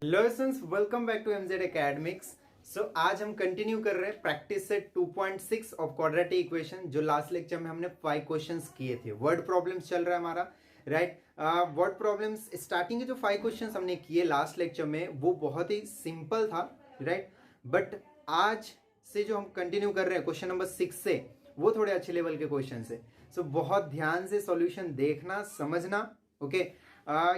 Hello students, welcome back to MZ Academics. So आज हम continue कर रहे हैं practice set 2.6 of quadratic equation. जो लास्ट लेक्चर में हमने 5 क्वेश्चंस किए थे। वर्ड प्रॉब्लम्स चल रहा है हमारा, राइट। वर्ड प्रॉब्लम्स स्टार्टिंग के जो 5 क्वेश्चंस हमने किए लास्ट लेक्चर में वो बहुत ही सिंपल था, राइट। बट आज से जो हम कंटिन्यू कर रहे हैं क्वेश्चन नंबर 6 से, वो थोड़े अच्छे लेवल के क्वेश्चन है। सो बहुत ध्यान से सॉल्यूशन देखना, समझना, ओके।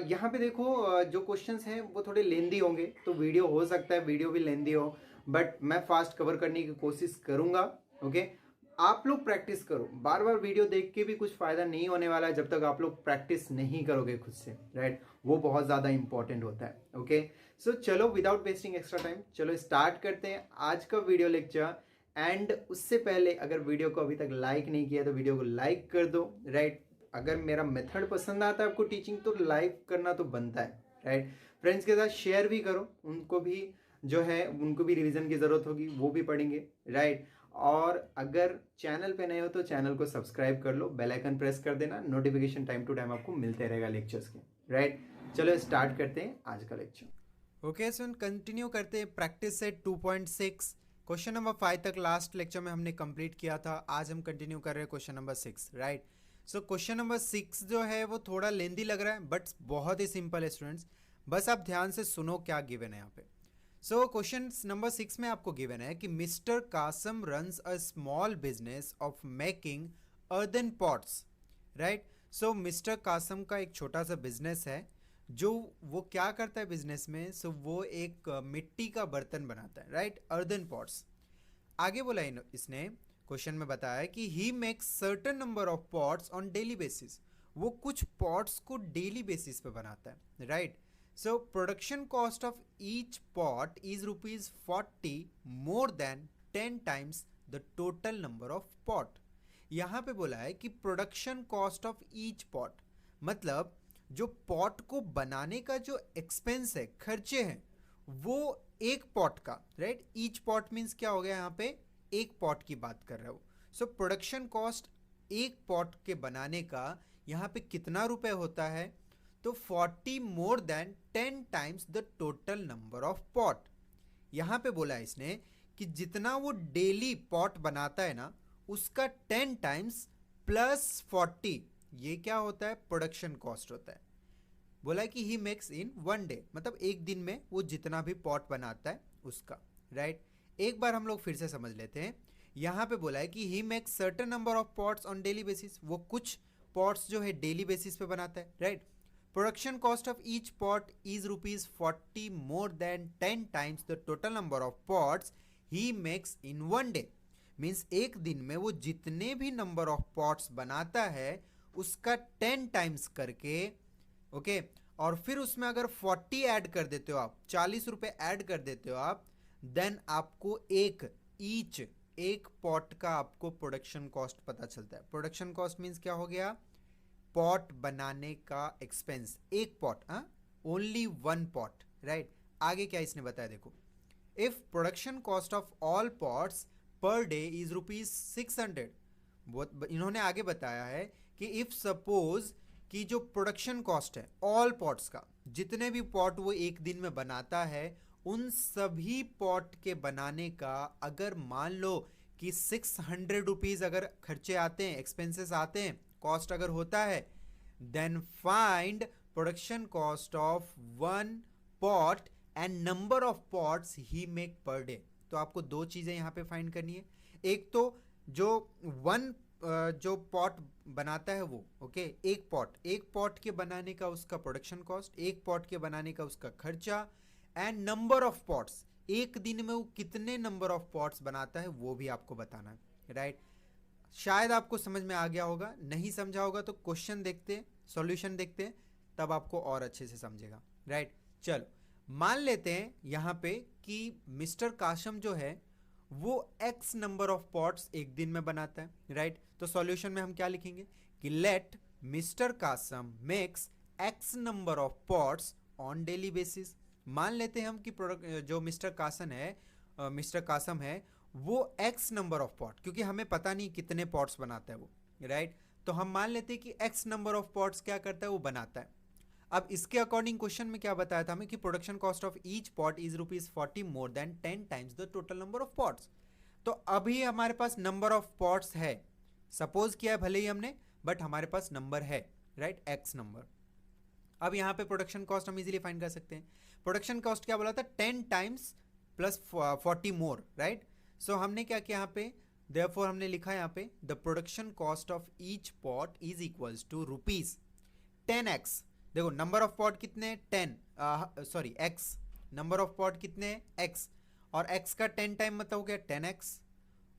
यहाँ पे देखो, जो क्वेश्चंस हैं वो थोड़े लेंदी होंगे, तो वीडियो हो सकता है वीडियो भी लेंदी हो, बट मैं फास्ट कवर करने की कोशिश करूंगा, ओके। आप लोग प्रैक्टिस करो, बार बार वीडियो देख के भी कुछ फायदा नहीं होने वाला है जब तक आप लोग प्रैक्टिस नहीं करोगे खुद से, राइट। वो बहुत ज्यादा इंपॉर्टेंट होता है, ओके। सो चलो विदाउट वेस्टिंग एक्स्ट्रा टाइम, चलो स्टार्ट करते हैं आज का वीडियो लेक्चर। एंड उससे पहले अगर वीडियो को अभी तक लाइक नहीं किया तो वीडियो को लाइक कर दो, राइट। अगर मेरा मेथड पसंद आता है आपको टीचिंग, तो लाइक करना तो बनता है, राइट। फ्रेंड्स के साथ शेयर भी करो, उनको भी जो है उनको भी रिवीजन की जरूरत होगी, वो भी पढ़ेंगे, राइट। और अगर चैनल पे नए हो तो चैनल को सब्सक्राइब कर लो, बेल आइकन प्रेस कर देना, नोटिफिकेशन टाइम टू टाइम आपको मिलते रहेगा लेक्चर्स के, राइट। चलो स्टार्ट करते हैं आज का लेक्चर। ओके सो कंटिन्यू करते हैं प्रैक्टिस सेट 2.6। क्वेश्चन नंबर 5 तक लास्ट लेक्चर में हमने कंप्लीट किया था। आज हम कंटिन्यू कर रहे हैं question number 6, right. So question number 6 जो है वो थोड़ा लेंदी लग रहा है, बट बहुत ही सिंपल है स्टूडेंट्स। बस आप ध्यान से सुनो क्या गिवन है यहाँ पे। सो क्वेश्चन नंबर 6 में आपको गिवन है कि mister Kasam runs a small business of making earthen pots, right. So mister Kasam का एक छोटा सा बिजनेस है, जो वो क्या करता है बिजनेस में। सो वो एक मिट्टी का बर्तन बनाता है, राइट, अर्दन पॉट्स। आगे बोला इसने क्वेश्चन में बताया कि he makes certain number of pots on daily basis. वो कुछ पॉट्स को डेली बेसिस पे बनाता है, right. So production cost of each pot is ₹40 more than 10 times the total number of pot. यहां पे बोला है कि production cost of each pot, मतलब जो पॉट को बनाने का जो एक्सपेंस है, खर्चे हैं, वो एक पॉट का, राइट। ईच पॉट मीन्स क्या हो गया, यहाँ पे एक पॉट की बात कर रहा हूं। सो प्रोडक्शन कॉस्ट एक पॉट के बनाने का यहाँ पे कितना रुपए होता है, तो 40 more than 10 times the total number of pot. यहाँ पे बोला है इसने कि जितना वो डेली पॉट बनाता है ना, उसका 10 टाइम्स प्लस 40, ये क्या होता है, प्रोडक्शन कॉस्ट होता है। बोला है कि ही मेक्स इन 1 डे, मतलब एक दिन में वो जितना भी पॉट बनाता है उसका, राइट। एक बार हम लोग फिर से समझ लेते हैं। यहां पे बोला है कि he makes certain number of pots on daily basis, वो कुछ पॉट्स जो है डेली बेसिस पे बनाता है, right. Production cost of each pot is ₹40 more than 10 times the total number of pots he makes in 1 day. Means एक दिन में वो जितने भी नंबर ऑफ पॉट्स बनाता है उसका 10 टाइम्स करके, ओके। और फिर उसमें अगर 40 ऐड कर देते हो आप, 40 रुपए ऐड कर देते हो आप, देन आपको एक पॉट का आपको प्रोडक्शन कॉस्ट पता चलता है। प्रोडक्शन कॉस्ट मींस क्या हो गया, पॉट बनाने का एक्सपेंस, एक पॉट, ओनली 1 पॉट, राइट। आगे क्या इसने बताया देखो, if production cost of all pots पर डे इज ₹600। इन्होंने आगे बताया है कि इफ सपोज कि जो प्रोडक्शन कॉस्ट है ऑल पॉट्स का, जितने भी पॉट वो एक दिन में बनाता है, उन सभी पॉट के बनाने का अगर मान लो कि ₹600 अगर खर्चे आते हैं, एक्सपेंसेस आते हैं, कॉस्ट अगर होता है, then find production cost of 1 pot and number of pots he make per day. तो आपको दो चीजें यहां पे फाइंड करनी है। एक तो जो जो पॉट बनाता है वो, ओके, एक पॉट के बनाने का उसका प्रोडक्शन कॉस्ट, एक पॉट के बनाने का उसका खर्चा, एंड नंबर ऑफ पॉट्स, एक दिन में वो कितने नंबर ऑफ पॉट्स बनाता है वो भी आपको बताना है, राइट। शायद आपको समझ में आ गया होगा, नहीं समझा होगा तो क्वेश्चन देखते हैं, सॉल्यूशन देखते हैं, तब आपको और अच्छे से समझेगा, राइट। चलो मान लेते हैं यहां पे कि मिस्टर काशम जो है वो x नंबर ऑफ पॉट्स एक दिन में बनाता है, राइट। तो सॉल्यूशन में हम क्या लिखेंगे कि let mister Kasam makes x number of pots on daily basis. मान लेते हैं हम कि प्रोडक्ट जो मिस्टर कासम है वो x नंबर ऑफ पॉट, क्योंकि हमें पता नहीं कितने पॉट्स बनाता है वो, राइट। तो हम मान लेते हैं कि x नंबर ऑफ पॉट्स क्या करता है, वो बनाता है। अब इसके अकॉर्डिंग क्वेश्चन में क्या बताया था हमें कि production cost of each pot is ₹40 more than 10 times the total number of pots. तो अभी हमारे पास नंबर ऑफ पॉट्स है, सपोज किया है भले ही हमने, बट हमारे पास नंबर है, राइट, एक्स नंबर। अब यहाँ पे प्रोडक्शन कॉस्ट हम इजीली फाइंड कर सकते हैं। प्रोडक्शन कॉस्ट क्या बोला था, 10 टाइम्स प्लस 40 मोर, राइट। सो हमने क्या किया यहाँ पे, देयरफॉर हमने लिखा यहाँ पे the production cost of each pot is equals to ₹10x। देखो नंबर ऑफ पॉट कितने, 10, sorry x, number of pot कितने, एक्स, और एक्स का 10 टाइम मतलब हो गया 10x,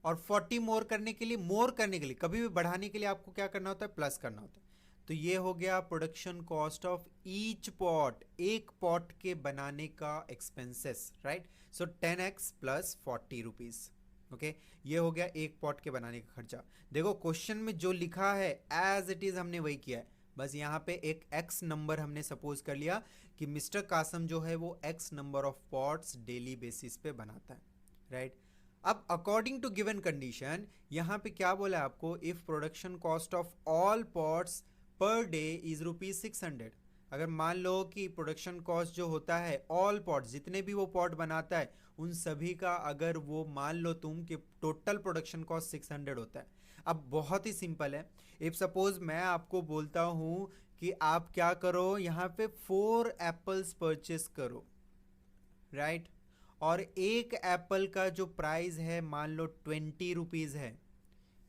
और 40 मोर करने के लिए कभी भी बढ़ाने के लिए आपको क्या करना होता है, प्लस करना होता है। तो ये हो गया production cost of each pot, एक पॉट के बनाने का एक्सपेंसेस, राइट। सो 10x प्लस ₹40, ओके, ये हो गया एक पॉट के बनाने का खर्चा। देखो क्वेश्चन में जो लिखा है एज इट इज हमने वही किया है, बस यहाँ पे एक x नंबर हमने सपोज कर लिया कि मिस्टर कासम जो है वो x number of pots daily basis पे बनाता है, राइट। अब अकॉर्डिंग टू गिवन कंडीशन यहाँ पे क्या बोला है आपको, if production cost of all pots पर डे इज ₹600। अगर मान लो कि प्रोडक्शन कॉस्ट जो होता है ऑल पॉट्स, जितने भी वो पॉट बनाता है उन सभी का, अगर वो मान लो तुम कि टोटल प्रोडक्शन कॉस्ट 600 होता है। अब बहुत ही सिंपल है, इफ सपोज मैं आपको बोलता हूं कि आप क्या करो, यहाँ पे 4 एप्पल्स परचेस करो, राइट, और एक एप्पल का जो प्राइस है मान लो ₹20 है।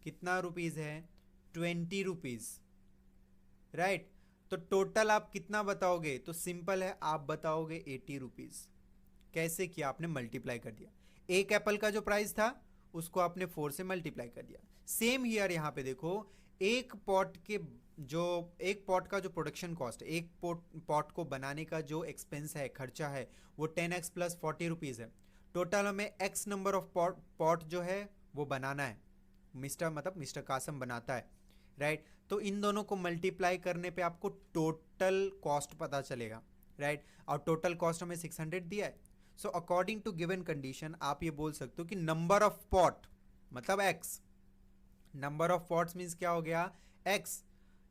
कितना रुपीस है, ₹20, राइट। तो टोटल आप कितना बताओगे, तो सिंपल है, आप बताओगे ₹80। कैसे किया, आपने मल्टीप्लाई कर दिया, एक एप्पल का जो प्राइस था उसको आपने 4 से मल्टीप्लाई कर दिया। सेम हियर यहाँ पे देखो, एक पॉट का जो प्रोडक्शन कॉस्ट है, एक पॉट को बनाने का जो एक्सपेंस है, खर्चा है, वो 10x प्लस ₹40 है। टोटल हमें x नंबर ऑफ पॉट जो है वो बनाना है, मिस्टर कासम बनाता है, राइट। तो इन दोनों को मल्टीप्लाई करने पे आपको टोटल कॉस्ट पता चलेगा, राइट, और टोटल कॉस्ट हमें 600 दिया है। So according to given condition आप ये बोल सकते हो कि नंबर ऑफ पॉट मतलब x, number of pots means क्या हो गया, x,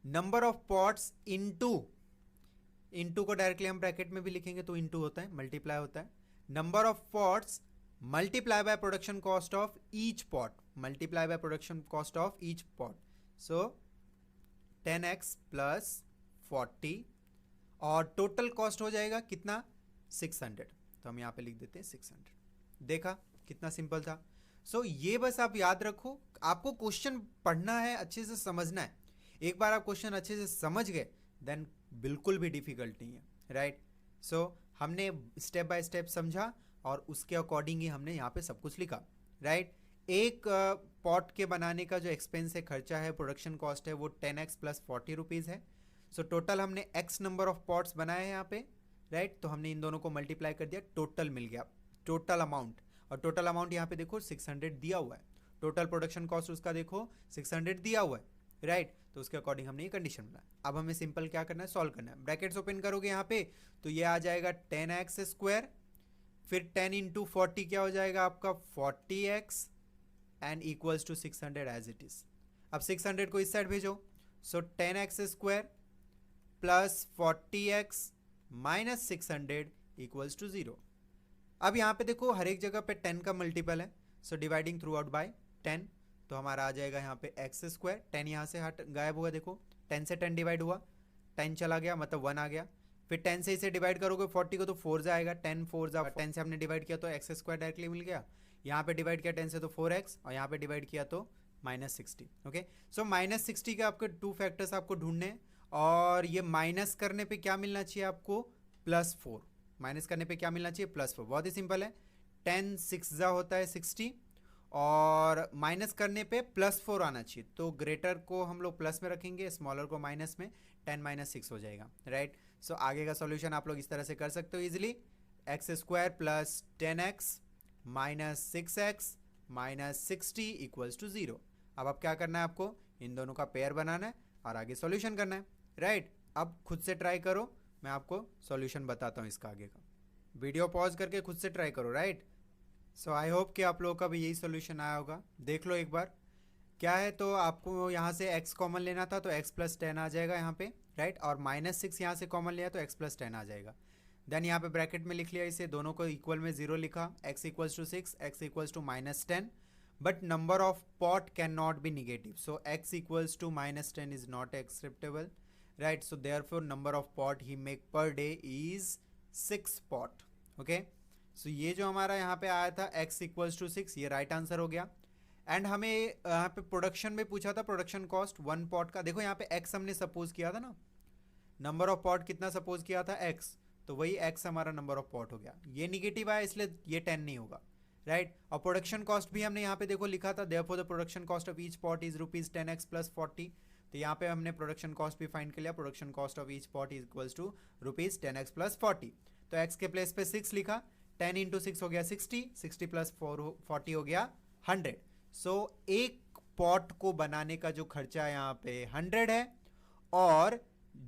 number of pots into को डायरेक्टली हम ब्रैकेट में भी लिखेंगे तो इनटू होता है, मल्टीप्लाई होता है, number of pots multiply by production cost of each pot, multiply by production cost of each pot. So 10x plus 40, और टोटल कॉस्ट हो जाएगा कितना, 600। तो हम यहाँ पे लिख देते हैं 600। देखा कितना सिंपल था। सो ये बस आप याद रखो, आपको क्वेश्चन पढ़ना है, अच्छे से समझना है। एक बार आप क्वेश्चन अच्छे से समझ गए देन बिल्कुल भी डिफिकल्ट नहीं है, राइट। सो हमने स्टेप बाय स्टेप समझा और उसके अकॉर्डिंग ही हमने यहाँ पे सब कुछ लिखा, राइट। एक पॉट के बनाने का जो एक्सपेंस है, खर्चा है, प्रोडक्शन कॉस्ट है, वो 10x प्लस ₹40 है। सो टोटल हमने x नंबर ऑफ पॉट्स बनाए हैं यहाँ पे, राइट। तो हमने इन दोनों को मल्टीप्लाई कर दिया, टोटल मिल गया, टोटल अमाउंट, और टोटल अमाउंट यहाँ पे देखो 600 दिया हुआ है, टोटल प्रोडक्शन कॉस्ट उसका देखो 600 दिया हुआ है, राइट। तो उसके अकॉर्डिंग हमने ये कंडीशन बनाया। अब हमें सिंपल क्या करना है, सॉल्व करना है। ब्रैकेट्स ओपन करोगे यहाँ पे तो ये आ जाएगा 10x², फिर 10 इंटू 40 क्या हो जाएगा आपका 40x and equals to 600 as it is. अब 600 को इस साइड भेजो, so 10x² plus 40x minus 600 equals to 0। अब यहाँ पे देखो हर एक जगह पे 10 का मल्टीपल है, so dividing through out by 10, तो हमारा आ जाएगा यहाँ पे x², 10 यहाँ से हट गायब हुआ, देखो 10 से 10 डिवाइड हुआ, 10 चला गया मतलब 1 आ गया, फिर 10 से इसे डिवाइड करोगे 40 को तो 4 जाएगा, 10 4 जा, 10 से हमने डिवाइड किया तो x² डायरेक्टली मिल गया, यहाँ पे डिवाइड किया 10 से तो 4x, और यहाँ पे डिवाइड किया तो -60। ओके, सो -60 के आपके 2 फैक्टर्स आपको ढूंढने, और ये माइनस करने पे क्या मिलना चाहिए आपको, +4। माइनस करने पे क्या मिलना चाहिए, +4। बहुत ही सिंपल है, 10 6 जा होता है 60, और माइनस करने पे +4 आना चाहिए, तो ग्रेटर को हम लोग प्लस में रखेंगे, स्मॉलर को माइनस में, 10 - 6 हो जाएगा, राइट। सो आगे का सॉल्यूशन आप लोग इस तरह से कर सकते हो easily, x² plus 10x minus 6x minus 60 equals to 0। अब क्या करना है आपको, इन दोनों का पेयर बनाना है और आगे सॉल्यूशन करना है, राइट। अब खुद से ट्राई करो, मैं आपको सॉल्यूशन बताता हूँ इसका आगे का। वीडियो पॉज करके खुद से ट्राई करो, राइट। सो आई होप कि आप लोगों का भी यही सॉल्यूशन आया होगा। देख लो एक बार क्या है, तो आपको यहाँ से x कॉमन लेना था तो x + 10 आ जाएगा यहाँ पे, राइट, और -6 यहाँ से कॉमन लिया तो x + 10 आ जाएगा। देन यहाँ पे ब्रैकेट में लिख लिया इसे, दोनों को इक्वल में 0 लिखा, x = 6, x = -10, but number of pot can not be negative, so x = -10 is not acceptable, right, so therefore number of pot he make per day is 6 pot. Okay, so ये जो हमारा यहाँ पे आया था x = 6, ये राइट आंसर हो गया। एंड हमें यहाँ पे प्रोडक्शन में पूछा था, प्रोडक्शन कॉस्ट 1 पॉट का, देखो यहाँ पे x हमने सपोज किया था ना, नंबर ऑफ पॉट कितना सपोज किया था x, तो वही x हमारा नंबर ऑफ पॉट हो गया। ये निगेटिव आया इसलिए ये 10 नहीं होगा, राइट। और प्रोडक्शन कॉस्ट भी हमने यहाँ पे देखो लिखा था, therefore the production cost of each pot is ₹10x + 40, तो यहाँ पे हमने प्रोडक्शन कॉस्ट भी फाइंड कर लिया, production cost of each pot is equals to ₹10x + 40, तो x के प्लेस पे 6 लिखा, 10 × 6 हो गया 60, 60 + 40 हो गया 100। सो एक पॉट को बनाने का जो खर्चा यहाँ पे 100 है, और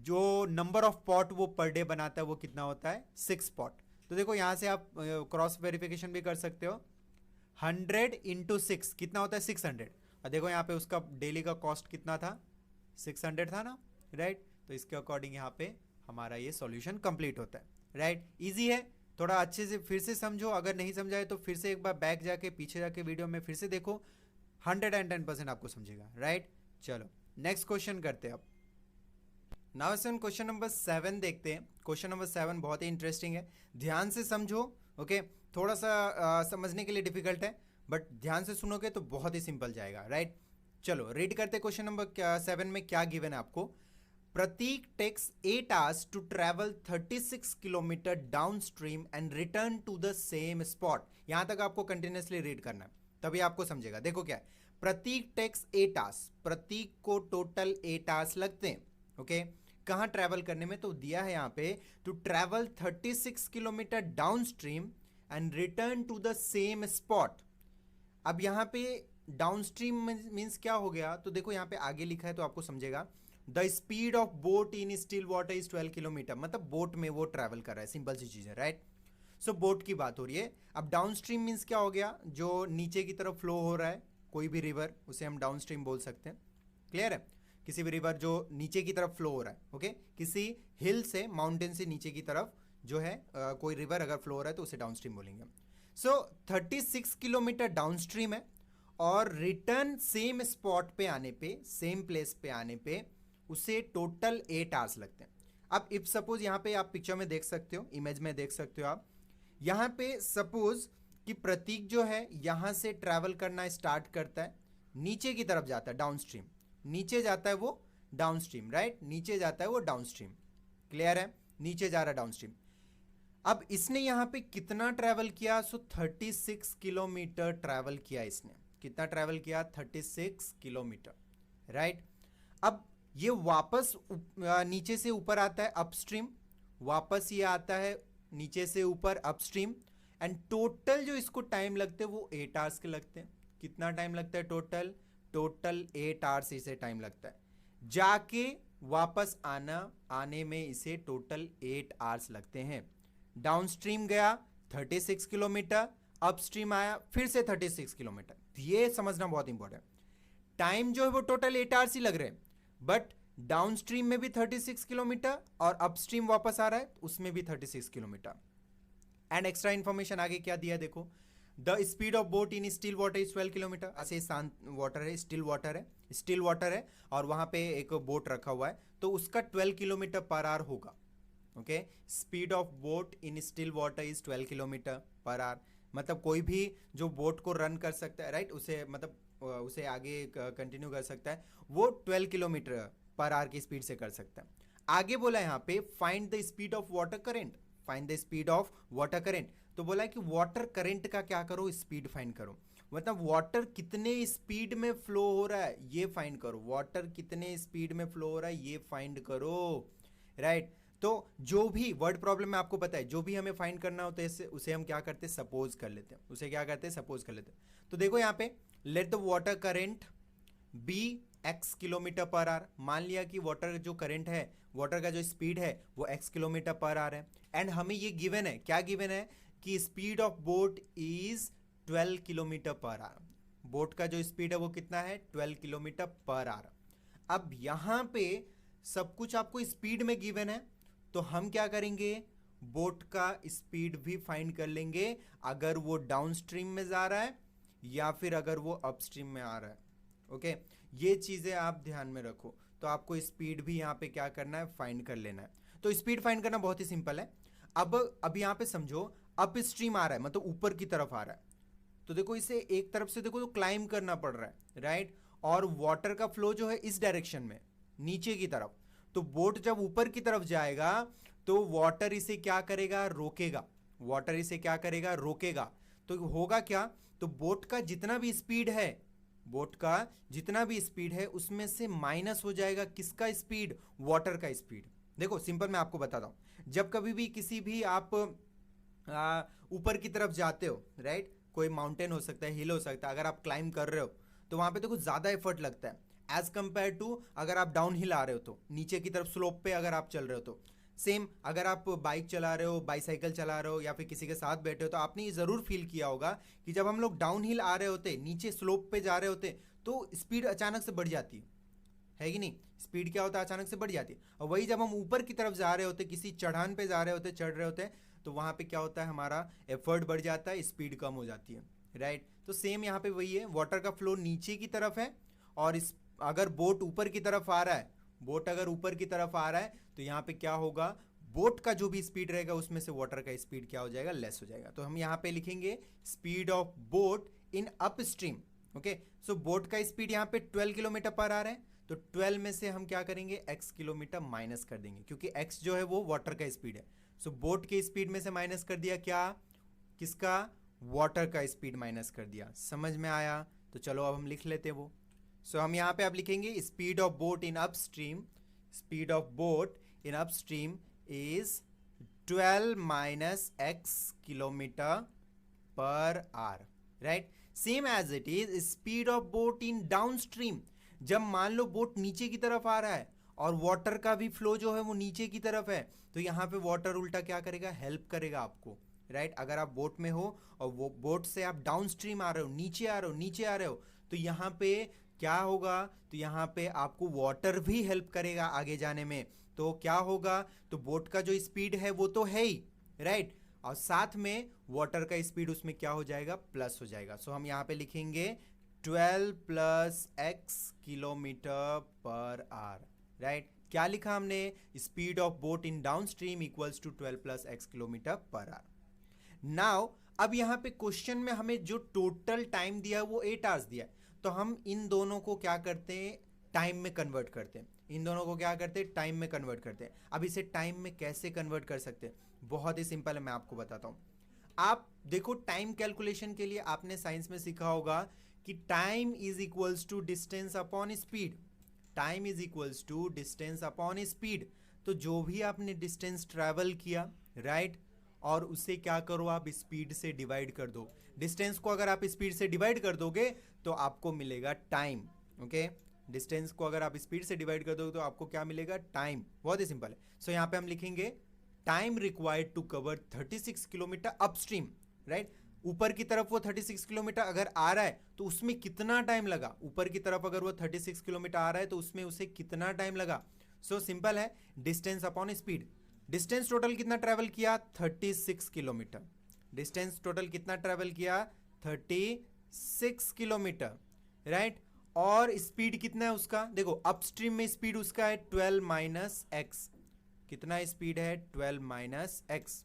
जो नंबर ऑफ पॉट वो पर डे बनाता है वो कितना होता है 6 पॉट। तो देखो यहाँ से आप क्रॉस वेरिफिकेशन भी कर सकते हो, 100 × 6 कितना होता है 600, और देखो यहाँ पे उसका डेली का कॉस्ट कितना था 600 था ना, राइट, तो इसके अकॉर्डिंग यहाँ पे हमारा ये सॉल्यूशन कंप्लीट होता है, राइट। इजी है, थोड़ा अच्छे से फिर से समझो, अगर नहीं समझाए तो फिर से एक बार बैक जाके पीछे जाके वीडियो में फिर से देखो, 110% आपको समझेगा, राइट। चलो नेक्स्ट क्वेश्चन करते हैं अब। नाउ से क्वेश्चन नंबर 7 देखते हैं। क्वेश्चन नंबर 7 बहुत ही इंटरेस्टिंग है, ध्यान से समझो। ओके, थोड़ा सा समझने के लिए डिफिकल्ट है, बट ध्यान से सुनोगे तो बहुत ही सिंपल जाएगा, राइट। चलो रीड करते हैं क्वेश्चन नंबर 7 में क्या गिवन है आपको। Prateek takes 8 hours to travel 36 kilometre downstream and return to the same spot. यहां तक आपको कंटिन्यूसली रीड करना है, तभी आपको समझेगा। देखो क्या है, प्रतीक टेक्स 8 hours, प्रतीक को टोटल 8 hours लगते हैं। ओके, कहां ट्रैवल करने में, तो दिया है यहां पे to travel 36 kilometre downstream and return to the same spot. अब यहां पे डाउन स्ट्रीम मीन्स क्या हो गया, तो देखो यहां पे आगे लिखा है तो आपको समझेगा। The speed of boat in still water is 12 kilometre, मतलब बोट में वो ट्रैवल कर रहा है, सिंपल सी चीज है, राइट। सो बोट की बात हो रही है। अब डाउन स्ट्रीम मीन्स क्या हो गया, जो नीचे की तरफ फ्लो हो रहा है कोई भी रिवर, उसे हम डाउन स्ट्रीम बोल सकते हैं। क्लियर है, किसी भी रिवर जो नीचे की तरफ फ्लो हो रहा है। ओके, किसी हिल से, माउंटेन से नीचे की तरफ जो है कोई रिवर अगर फ्लो हो रहा है तो उसे डाउन स्ट्रीम बोलेंगे। सो 36 किलोमीटर डाउन स्ट्रीम है, और रिटर्न सेम स्पॉट पे आने पे, सेम प्लेस पे आने पे उसे टोटल 8 hours लगते हैं। अब इफ सपोज यहाँ पे आप पिक्चर में देख सकते हो, इमेज में देख सकते हो आप, यहाँ पे सपोज कि प्रतीक जो है यहाँ से ट्रैवल करना स्टार्ट करता है, नीचे की तरफ जाता है डाउन स्ट्रीम, नीचे जाता है वो डाउन स्ट्रीम, राइट, नीचे जाता है वो डाउन स्ट्रीम। क्लियर है, नीचे जा रहा है डाउन स्ट्रीम। अब इसने यहाँ पे कितना ट्रैवल किया, सो 36 किलोमीटर ट्रैवल किया इसने। कितना ट्रैवल किया, 36 किलोमीटर, राइट। अब ये वापस नीचे से ऊपर आता है अपस्ट्रीम, वापस ये आता है नीचे से ऊपर अपस्ट्रीम, एंड टोटल जो इसको टाइम लगते हैं वो 8 hours के लगते हैं। कितना टाइम लगता है टोटल, टोटल 8 hours इसे टाइम लगता है। जाके वापस आने में इसे टोटल 8 hours लगते हैं। डाउन स्ट्रीम गया 36 किलोमीटर, अपस्ट्रीम आया फिर से 36 किलोमीटर। ये समझना बहुत इंपॉर्टेंट है, टाइम जो है वो टोटल 8 hours ही लग रहे हैं, बट डाउन स्ट्रीम में भी 36 किलोमीटर और अपस्ट्रीम वापस आ रहा है उसमें भी 36 किलोमीटर। एंड एक्स्ट्रा इंफॉर्मेशन आगे क्या दिया देखो, the speed of boat in still water is 12 kilometre. ऐसे शांत वाटर है, स्टिल वाटर है और वहां पे एक बोट रखा हुआ है, तो उसका 12 किलोमीटर पर आवर होगा। Okay, speed of boat in still water is 12 kilometre per our, मतलब कोई भी जो बोट को रन कर सकता है, राइट, उसे मतलब उसे आगे कंटिन्यू कर सकता है, वो 12 किलोमीटर पर आवर की स्पीड से कर सकता है। आगे बोला यहाँ पे find the speed of water current, find the speed of water current, तो बोला है कि वाटर करंट का क्या करो, स्पीड फाइंड करो, मतलब वाटर कितने स्पीड में फ्लो हो रहा है ये फाइंड करो, वाटर कितने स्पीड में फ्लो हो रहा है ये फाइंड करो, राइट। तो जो भी वर्ड प्रॉब्लम में आपको पता है, जो भी हमें फाइंड करना होता है उसे हम क्या करते हैं, सपोज कर लेते हैं, उसे क्या करते हैं, सपोज कर लेते हैं। तो देखो यहाँ पे let the water current be x kilometre per hour, मान लिया कि वाटर जो करंट है, वाटर का जो स्पीड है वो x किलोमीटर पर आवर है, एंड हमें ये गिवन है, क्या गिवन है कि speed of boat is 12 kilometre per our. Boat का जो स्पीड है वो कितना है, 12 किलोमीटर पर आवर। अब यहाँ पे सब कुछ आपको स्पीड में गिवन है, तो हम क्या करेंगे, बोट का स्पीड भी फाइंड कर लेंगे, अगर वो डाउन स्ट्रीम में जा रहा है या फिर अगर वो अपस्ट्रीम में आ रहा है। ओके, ये चीजें आप ध्यान में रखो। तो आपको स्पीड भी यहाँ पे क्या करना है, फाइंड कर लेना है। तो स्पीड फाइंड करना बहुत ही सिंपल है। अब यहाँ पे समझो अप स्ट्रीम आ रहा है, मतलब ऊपर की तरफ आ रहा है, तो देखो इसे एक तरफ से देखो तो क्लाइंब करना पड़ रहा है, राइट। और वाटर का फ्लो जो है इस डायरेक्शन में नीचे की तरफ, तो बोट जब ऊपर की तरफ जाएगा तो वाटर इसे क्या करेगा, रोकेगा। वाटर इसे क्या करेगा, रोकेगा। तो होगा क्या, तो बोट का जितना भी स्पीड है, बोट का जितना भी स्पीड है उसमें से माइनस हो जाएगा किसका स्पीड, वाटर का स्पीड। देखो सिंपल मैं आपको बताता हूं, जब कभी भी किसी भी आप ऊपर की तरफ जाते हो, राइट, कोई माउंटेन हो सकता है, हिल हो सकता है, अगर आप क्लाइंब कर रहे हो तो वहां पे देखो ज्यादा एफर्ट लगता है एज कंपेयर टू अगर आप डाउन हिल आ रहे हो, तो नीचे की तरफ स्लोप पे अगर आप चल रहे हो। तो सेम अगर आप बाइक चला रहे हो, बाईसाइकिल चला रहे हो या फिर किसी के साथ बैठे हो, तो आपने ये जरूर फील किया होगा कि जब हम लोग डाउन हिल आ रहे होते, नीचे स्लोप पे जा रहे होते, तो स्पीड अचानक से बढ़ जाती है कि नहीं। स्पीड क्या होता है, अचानक से बढ़ जाती है। और वही जब हम ऊपर की तरफ जा रहे होते, किसी चढ़ान पे जा रहे होते, चढ़ रहे होते, तो वहां पे क्या होता है, हमारा एफर्ट बढ़ जाता है, स्पीड कम हो जाती है, राइट। तो सेम यहाँ पे वही है, वाटर का फ्लो नीचे की तरफ है और अगर बोट ऊपर की तरफ आ रहा है, बोट अगर ऊपर की तरफ आ रहा है, तो यहाँ पे क्या होगा, बोट का जो भी स्पीड रहेगा उसमें से वाटर का स्पीड क्या हो जाएगा, लेस हो जाएगा। तो हम यहाँ पे लिखेंगे speed of boat in up stream. Okay, so boat का स्पीड यहाँ पे 12 किलोमीटर पर आ रहा है, तो 12 में से हम क्या करेंगे, x किलोमीटर माइनस कर देंगे, क्योंकि x जो है वो वाटर का स्पीड है। सो बोट के स्पीड में से माइनस कर दिया, क्या, किसका, वाटर का स्पीड माइनस कर दिया। समझ में आया? तो चलो अब हम लिख लेते हैं वो। सो हम यहाँ पे अब लिखेंगे speed of boat in upstream, speed of boat in upstream is 12 minus x kilometre per hour, right. Same as it is speed of boat in downstream, जब मान लो बोट नीचे की तरफ आ रहा है और वाटर का भी फ्लो जो है वो नीचे की तरफ है, तो यहाँ पे वाटर उल्टा क्या करेगा, हेल्प करेगा आपको, राइट। अगर आप बोट में हो और वो बोट से आप डाउन स्ट्रीम आ रहे हो, नीचे आ रहे हो, नीचे आ रहे हो, तो यहाँ पे क्या होगा, तो यहाँ पे आपको वाटर भी हेल्प करेगा आगे जाने में। तो क्या होगा, तो बोट का जो स्पीड है वो तो है ही, राइट, और साथ में वाटर का स्पीड उसमें क्या हो जाएगा, प्लस हो जाएगा। सो हम यहाँ पे लिखेंगे 12 plus x kilometre per hour, right. क्या लिखा हमने, speed of boat in downstream equals to 12 plus x kilometre per hour. Now अब यहाँ पे क्वेश्चन में हमें जो टोटल टाइम दिया है वो 8 आवर्स दिया है, तो हम इन दोनों को क्या करते हैं, टाइम में कन्वर्ट करते हैं। इन दोनों को क्या करते हैं, टाइम में कन्वर्ट करते हैं। अब इसे टाइम में कैसे कन्वर्ट कर सकते हैं, बहुत ही सिंपल है, मैं आपको बताता हूं। आप देखो टाइम कैलकुलेशन के लिए आपने साइंस में सीखा होगा कि time is equals to distance upon speed. Time is equals to distance upon speed. तो जो भी आपने डिस्टेंस ट्रैवल किया, राइट, और उसे क्या करो, आप स्पीड से डिवाइड कर दो। डिस्टेंस को अगर आप स्पीड से डिवाइड कर दोगे तो आपको मिलेगा टाइम। ओके, डिस्टेंस को अगर आप स्पीड से डिवाइड कर दोगे तो आपको क्या मिलेगा, टाइम। बहुत ही सिंपल है। सो यहाँ पे हम लिखेंगे time required to cover 36 kilometre upstream, right. ऊपर की तरफ वो 36 किलोमीटर अगर आ रहा है तो उसमें कितना टाइम लगा, ऊपर की तरफ अगर वो 36 किलोमीटर आ रहा है तो उसमें उसे कितना टाइम लगा। सो सिंपल है, distance upon speed. Distance total कितना ट्रेवल किया, 36 किलोमीटर। डिस्टेंस टोटल कितना ट्रेवल किया, 36 किलोमीटर, राइट। और स्पीड कितना है उसका, देखो अपस्ट्रीम में स्पीड उसका है 12 माइनस एक्स। कितना स्पीड है, 12 minus x.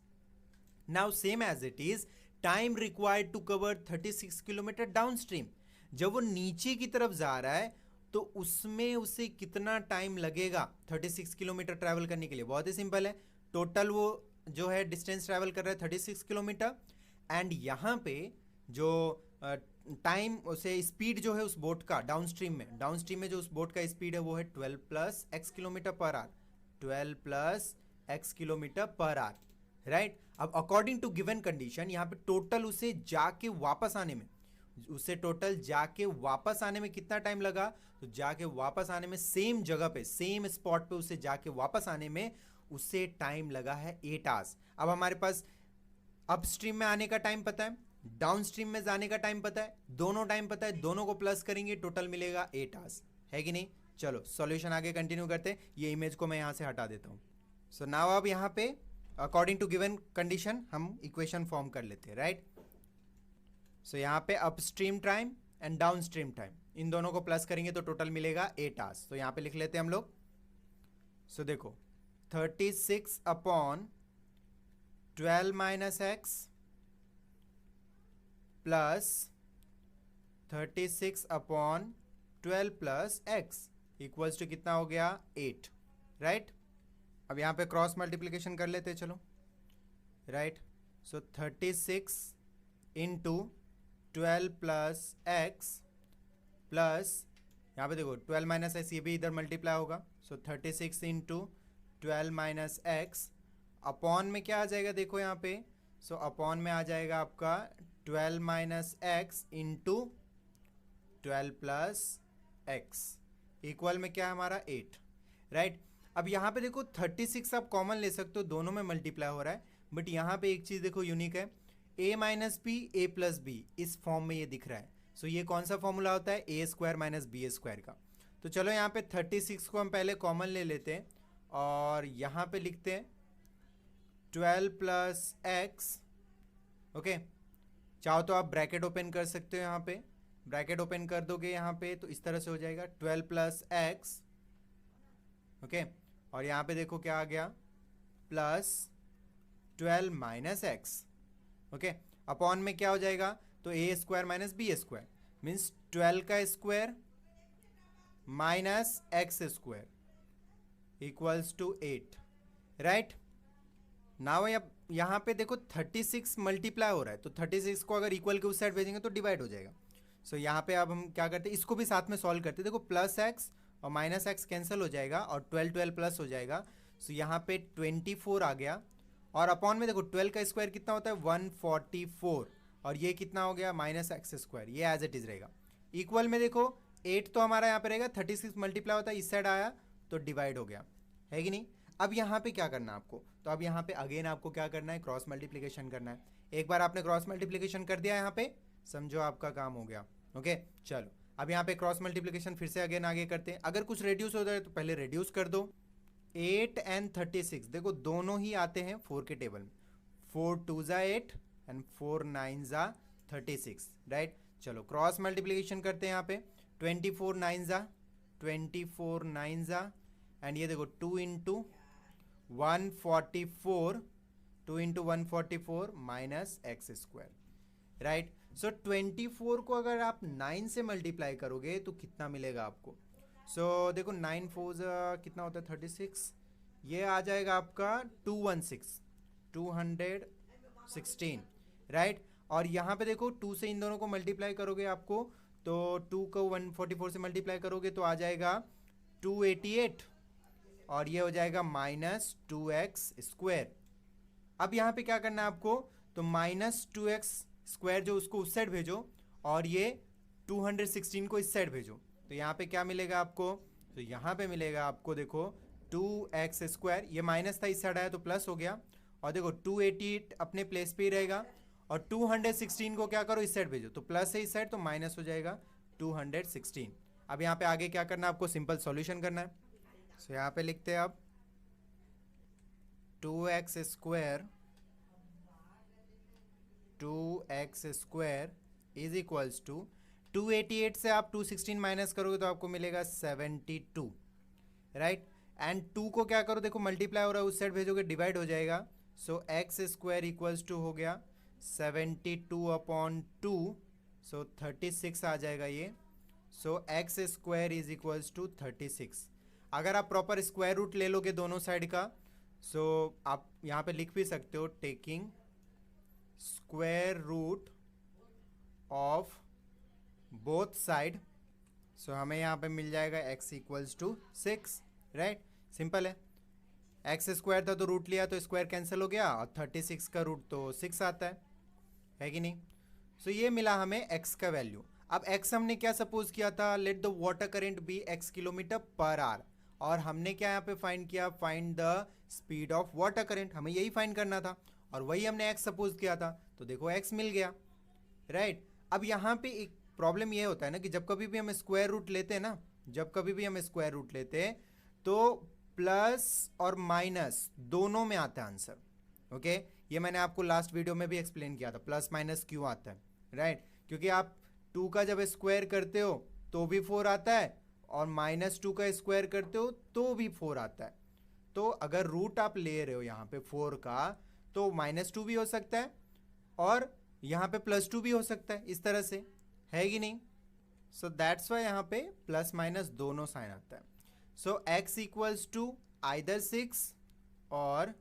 Now same as it is time required to cover 36 kilometre downstream. जब वो नीचे की तरफ जा रहा है तो उसमें उसे कितना टाइम लगेगा 36 किलोमीटर ट्रैवल करने के लिए। बहुत ही सिंपल है, टोटल वो जो है डिस्टेंस ट्रैवल कर रहा है 36 किलोमीटर, एंड यहाँ पे जो टाइम उसे स्पीड जो है उस बोट का डाउनस्ट्रीम में जो उस बोट का स्पीड है वो है 12 plus x kilometre per our. 12 plus x kilometre per hour, right. अब अकॉर्डिंग टू गिवन कंडीशन यहाँ पे टोटल उसे जाके वापस आने में कितना टाइम लगा, तो जाके वापस आने में सेम जगह पे, सेम स्पॉट पे उसे जाके वापस आने में उसे टाइम लगा है 8 आवर्स। अब हमारे पास अपस्ट्रीम में आने का टाइम पता है, डाउनस्ट्रीम में जाने का टाइम पता है, दोनों टाइम पता है, दोनों को प्लस करेंगे टोटल मिलेगा 8 आवर्स, है कि नहीं। चलो सॉल्यूशन आगे कंटिन्यू करते हैं। ये इमेज को मैं यहाँ से हटा देता हूँ। सो नाउ अब यहाँ पे अकॉर्डिंग टू गिवन कंडीशन हम इक्वेशन फॉर्म कर लेते हैं, राइट। सो यहाँ पे upstream time and downstream time, इन दोनों को प्लस करेंगे तो टोटल मिलेगा 8 आवर्स। तो यहाँ पे लिख लेते हैं हम लोग। सो देखो 36 upon 12 minus x plus 36 upon 12 plus x equals to कितना हो गया 8, राइट। अब यहाँ पे क्रॉस मल्टीप्लिकेशन कर लेते हैं, चलो, राइट। सो 36 इंटू 12 प्लस एक्स प्लस यहाँ पे देखो 12 माइनस एक्स, ये भी इधर मल्टीप्लाई होगा। सो 36 इंटू 12 माइनस एक्स अपॉन में क्या आ जाएगा देखो यहाँ पे। सो अपॉन में आ जाएगा आपका 12 minus x into 12 plus x equal में क्या है हमारा 8, राइट। अब यहाँ पे देखो 36 आप कॉमन ले सकते हो, दोनों में मल्टीप्लाई हो रहा है। बट यहाँ पे एक चीज़ देखो यूनिक है, a minus b a plus b, इस फॉर्म में ये दिख रहा है। सो ये कौन सा फॉर्मूला होता है, ए स्क्वायर माइनस बी स्क्वायर का। तो चलो यहाँ पे 36 को हम पहले कॉमन ले लेते हैं और यहाँ पे लिखते हैं 12 प्लस एक्स, ओके। चाहो तो आप ब्रैकेट ओपन कर सकते हो, यहाँ पे ब्रैकेट ओपन कर दोगे यहाँ पे तो इस तरह से हो जाएगा 12 प्लस एक्स, ओके। और यहाँ पे देखो क्या आ गया plus 12 minus x, okay. Upon में क्या हो जाएगा, तो a square minus b square means 12 का square minus x square equals to 8, right. Now यहाँ पे देखो 36 मल्टीप्लाई हो रहा है, तो 36 को अगर इक्वल के उस साइड भेजेंगे तो डिवाइड हो जाएगा। सो यहाँ पे अब हम क्या करते हैं, इसको भी साथ में सॉल्व करते हैं। देखो प्लस एक्स और माइनस एक्स कैंसिल हो जाएगा और 12 प्लस हो जाएगा। सो यहाँ पे 24 आ गया और अपॉन में देखो 12 का स्क्वायर कितना होता है 144 और ये कितना हो गया माइनस एक्स स्क्वायर, ये एज इट इज रहेगा। इक्वल में देखो 8 तो हमारा यहाँ पे रहेगा, 36 मल्टीप्लाई होता है इस साइड आया तो डिवाइड हो गया, है कि नहीं। अब यहाँ पे क्या करना है आपको, तो अब यहाँ पे अगेन आपको क्या करना है, क्रॉस मल्टीप्लिकेशन करना है। एक बार आपने क्रॉस मल्टीप्लिकेशन कर दिया यहाँ पे, समझो आपका काम हो गया, ओके। चलो अब यहाँ पे क्रॉस मल्टीप्लिकेशन फिर से अगेन आगे करते हैं। अगर कुछ रेड्यूस हो जाए तो पहले रेड्यूस कर दो। 8 एंड 36 देखो दोनों ही आते हैं 4 के टेबल में, 4 2 ज़ा 8 एंड 4 9 ज़ा 36, राइट। चलो क्रॉस मल्टीप्लिकेशन करते हैं यहाँ पे 24 9 ज़ा 24 9 ज़ा एंड ये देखो 2 into 144 2 into 144 minus x square, right. So 24 को अगर आप 9 से मल्टीप्लाई करोगे तो कितना मिलेगा आपको। सो देखो 9 4 कितना होता है 36, ये आ जाएगा आपका 216, राइट। और यहाँ पे देखो 2 से इन दोनों को मल्टीप्लाई करोगे आपको, तो 2 को 144 से मल्टीप्लाई करोगे तो आ जाएगा 288 और ये हो जाएगा माइनस 2x स्क्वायर। अब यहाँ पे क्या करना है आपको, तो माइनस 2x स्क्वायर जो उसको उस साइड भेजो और ये 216 को इस साइड भेजो, तो यहाँ पे क्या मिलेगा आपको, तो यहाँ पे मिलेगा आपको देखो 2x स्क्वायर, ये माइनस था इस साइड आया तो प्लस हो गया और देखो 288 अपने प्लेस पे ही रहेगा और 216 को क्या करो इस साइड भेजो, तो प्लस है इस साइड तो माइनस हो जाएगा 216। अब यहाँ पे आगे क्या करना है आपको, सिंपल सॉल्यूशन करना है। सो यहाँ पे लिखते हैं अब 2x square is equals to 288 से आप 216 माइनस करोगे तो आपको मिलेगा 72, राइट। एंड 2 को क्या करो देखो मल्टीप्लाई हो रहा है उस साइड भेजोगे डिवाइड हो जाएगा। सो एक्स स्क्वायर इक्वल्स टू हो गया 72 अपॉन 2, सो 36 आ जाएगा ये। So x square is equals to 36। अगर आप प्रॉपर स्क्वायर रूट ले लोगे दोनों साइड का, सो आप यहाँ पे लिख भी सकते हो taking square root of both side. So हमें यहाँ पे मिल जाएगा x equals to 6, right. Simple है, एक्स स्क्वायर था तो रूट लिया तो स्क्वायर कैंसिल हो गया और 36 का रूट तो 6 आता है कि नहीं। सो ये मिला हमें x का वैल्यू। अब x हमने क्या सपोज किया था, let the water current be x kilometre per hour, और हमने क्या यहाँ पे फाइंड किया, find the speed of water current, हमें यही फाइंड करना था और वही हमने x सपोज किया था, तो देखो x मिल गया, राइट। अब यहाँ पे एक प्रॉब्लम ये होता है ना कि जब कभी भी हम स्क्वायर रूट लेते हैं ना, जब कभी भी हम स्क्वायर रूट लेते हैं तो प्लस और माइनस दोनों में आता है आंसर। ओके, ये मैंने आपको लास्ट वीडियो में भी एक्सप्लेन किया था प्लस माइनस क्यों आता है, राइट? क्योंकि आप 2 का जब स्क्वायर करते हो तो भी 4 आता है और -2 का स्क्वायर करते हो तो भी 4 आता है। तो अगर रूट आप ले रहे हो यहाँ पे 4 का तो -2 भी हो सकता है और यहाँ पे +2 भी हो सकता है, इस तरह से है कि नहीं? सो दैट्स वाई यहाँ पे प्लस माइनस दोनों साइन आता है। So x equals to either 6 और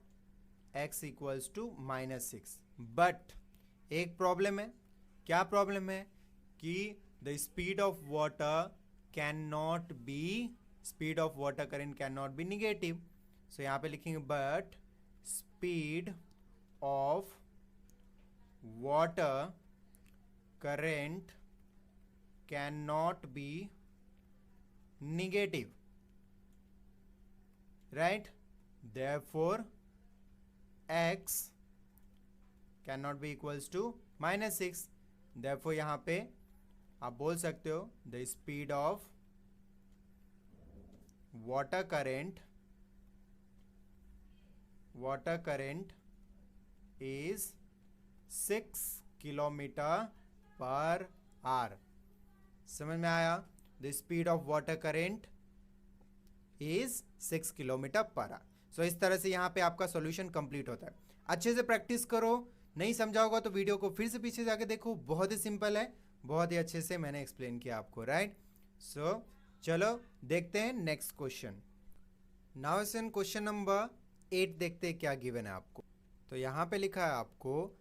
x इक्वल्स टू -6। बट एक प्रॉब्लम है। क्या प्रॉब्लम है? कि the speed of water can not be, speed of water current can not be negative. So यहाँ पे लिखेंगे but speed of water current cannot be negative, right? Therefore x cannot be equals to -6। therefore यहाँ पे आप बोल सकते हो the speed of water current is 6 kilometre per hour. समझ में आया? The speed of water current is 6 kilometre per hour. So इस तरह से यहाँ पे आपका सॉल्यूशन कंप्लीट होता है। अच्छे से प्रैक्टिस करो, नहीं समझा होगा तो वीडियो को फिर से पीछे जाके देखो, बहुत ही सिंपल है, बहुत ही अच्छे से मैंने एक्सप्लेन किया आपको, राइट? सो चलो देखते हैं नेक्स्ट क्वेश्चन। नाउ इसन क्वेश्चन नंबर 8 देखते हैं क्या गिवन है आपको। तो यहाँ पे लिखा है आपको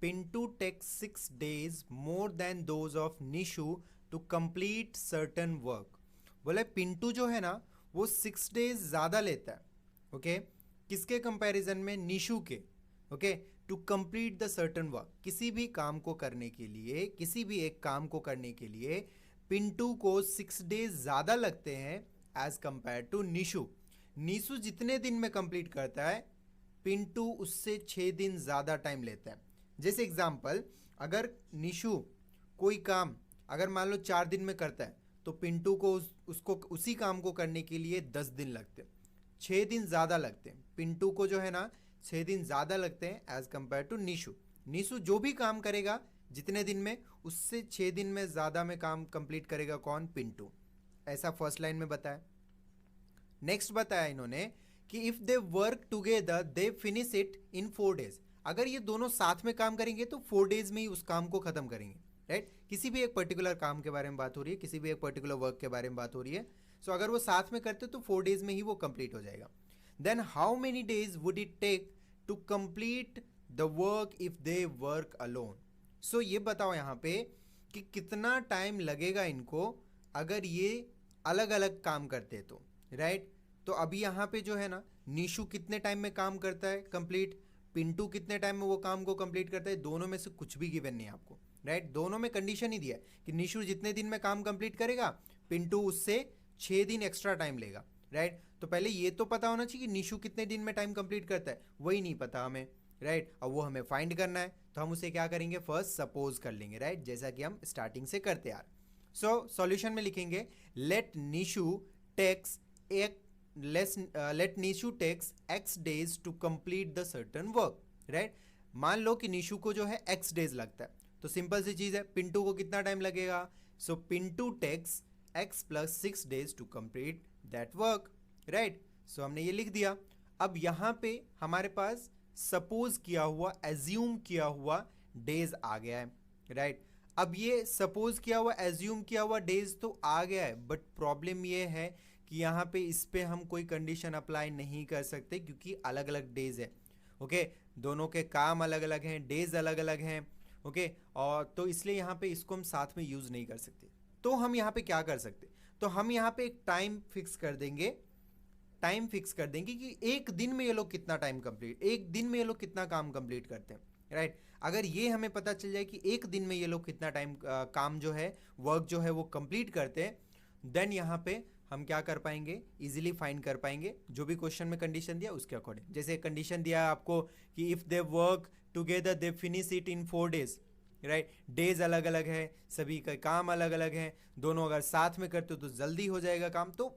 Pintu takes 6 days more than those of Nishu to complete certain work। बोले पिंटू जो है ना वो 6 days ज़्यादा लेता है, ओके? किसके कंपैरिजन में? निशु के, okay? To complete the certain work, किसी भी काम को करने के लिए, किसी भी एक काम को करने के लिए पिंटू को 6 days ज़्यादा लगते हैं as compare to Nishu. Nishu जितने दिन में कंप्लीट करता है पिंटू उससे 6 दिन ज़्यादा टाइम लेता है। जैसे एग्जाम्पल, अगर निशु कोई काम अगर मान लो 4 दिन में करता है तो पिंटू को उसको उसी काम को करने के लिए 10 दिन लगते हैं, 6 दिन ज़्यादा लगते हैं। पिंटू को जो है ना 6 दिन ज़्यादा लगते हैं as compare to Nishu. Nishu जो भी काम करेगा जितने दिन में, उससे 6 दिन में ज़्यादा में काम कंप्लीट करेगा कौन? पिंटू। ऐसा फर्स्ट लाइन में बताया। नेक्स्ट बताया इन्होंने कि if they work together they finish it in 4 days। अगर ये दोनों साथ में काम करेंगे तो 4 days में ही उस काम को खत्म करेंगे, राइट? किसी भी एक पर्टिकुलर काम के बारे में बात हो रही है, किसी भी एक पर्टिकुलर वर्क के बारे में बात हो रही है। सो अगर वो साथ में करते तो 4 days में ही वो कंप्लीट हो जाएगा। Then how many days would it take to complete the work if they work alone. So ये बताओ यहाँ पे कि कितना टाइम लगेगा इनको अगर ये अलग अलग काम करते तो, राइट? तो अभी यहाँ पे जो है ना निशु कितने टाइम में काम करता है कंप्लीट, पिंटू कितने टाइम में वो काम को कंप्लीट करता है, दोनों में से कुछ भी गिवन नहीं है आपको, राइट? दोनों में कंडीशन ही दिया है कि निशु जितने दिन में काम कंप्लीट करेगा पिंटू उससे 6 दिन एक्स्ट्रा टाइम लेगा, राइट? तो पहले ये तो पता होना चाहिए कि निशु कितने दिन में टाइम कंप्लीट करता है, वही नहीं पता हमें, राइट? अब वो हमें फाइंड करना है तो हम उसे क्या करेंगे? फर्स्ट सपोज कर लेंगे, राइट? जैसा कि हम स्टार्टिंग से करते यार। सो सॉल्यूशन में लिखेंगे let Nishu takes let Nishu takes X days to complete the certain work, right? मान लो कि निशु को जो है X days लगता है, तो सिंपल सी चीज़ है, पिंटू को कितना टाइम लगेगा? So Pintu takes X + 6 days to complete that work, right? So हमने ये लिख दिया। अब यहाँ पे हमारे पास सपोज किया हुआ, एज्यूम किया हुआ डेज आ गया है, राइट? अब ये सपोज किया हुआ, एज्यूम किया हुआ डेज तो आ गया है, बट प्रॉब्लम ये है कि यहाँ पे इस पे हम कोई कंडीशन अप्लाई नहीं कर सकते क्योंकि अलग अलग डेज है, ओके? दोनों के काम अलग अलग हैं, डेज अलग अलग हैं, ओके? और तो इसलिए यहाँ पे इसको हम साथ में यूज़ नहीं कर सकते। तो हम यहाँ पे क्या कर सकते? तो हम यहाँ पे एक टाइम फिक्स कर देंगे, कि एक दिन में ये लोग कितना टाइम कंप्लीट, एक दिन में ये लोग कितना काम कंप्लीट करते हैं, राइट? अगर ये हमें पता चल जाए कि एक दिन में ये लोग कितना टाइम काम जो है, वर्क जो है वो कंप्लीट करते हैं, देन यहाँ पे हम क्या कर पाएंगे? इजीली फाइंड कर पाएंगे जो भी क्वेश्चन में कंडीशन दिया उसके अकॉर्डिंग। जैसे कंडीशन दिया है आपको कि if they work together they finish it in 4 days, right. Days अलग अलग है, सभी का काम अलग अलग है, दोनों अगर साथ में करते हो तो जल्दी हो जाएगा काम। तो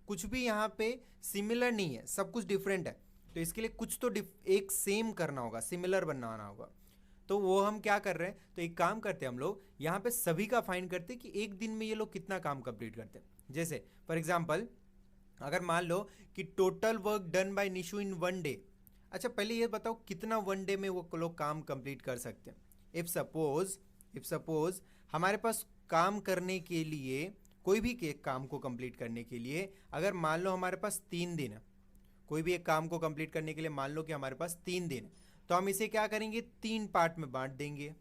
कुछ भी यहाँ पे सिमिलर नहीं है, सब कुछ डिफरेंट है। तो इसके लिए कुछ तो एक सेम करना होगा, सिमिलर बनाना होगा। तो वो हम क्या कर रहे हैं, तो एक काम करते हैं हम लोग यहाँ पे सभी का फाइंड करते हैं कि एक दिन में ये लोग कितना काम कंप्लीट करते हैं। जैसे फॉर एग्जांपल अगर मान लो कि total work done by Nishu in 1 day. अच्छा पहले ये बताओ कितना 1 डे में वो लोग काम कंप्लीट कर सकते हैं। इफ सपोज हमारे पास काम करने के लिए, कोई भी एक काम को कंप्लीट करने के लिए अगर मान लो हमारे पास 3 दिन है, कोई भी एक काम को कंप्लीट करने के लिए मान लो कि हमारे पास 3 दिन है, तो हम इसे क्या करेंगे, 3 पार्ट में बांट देंगे।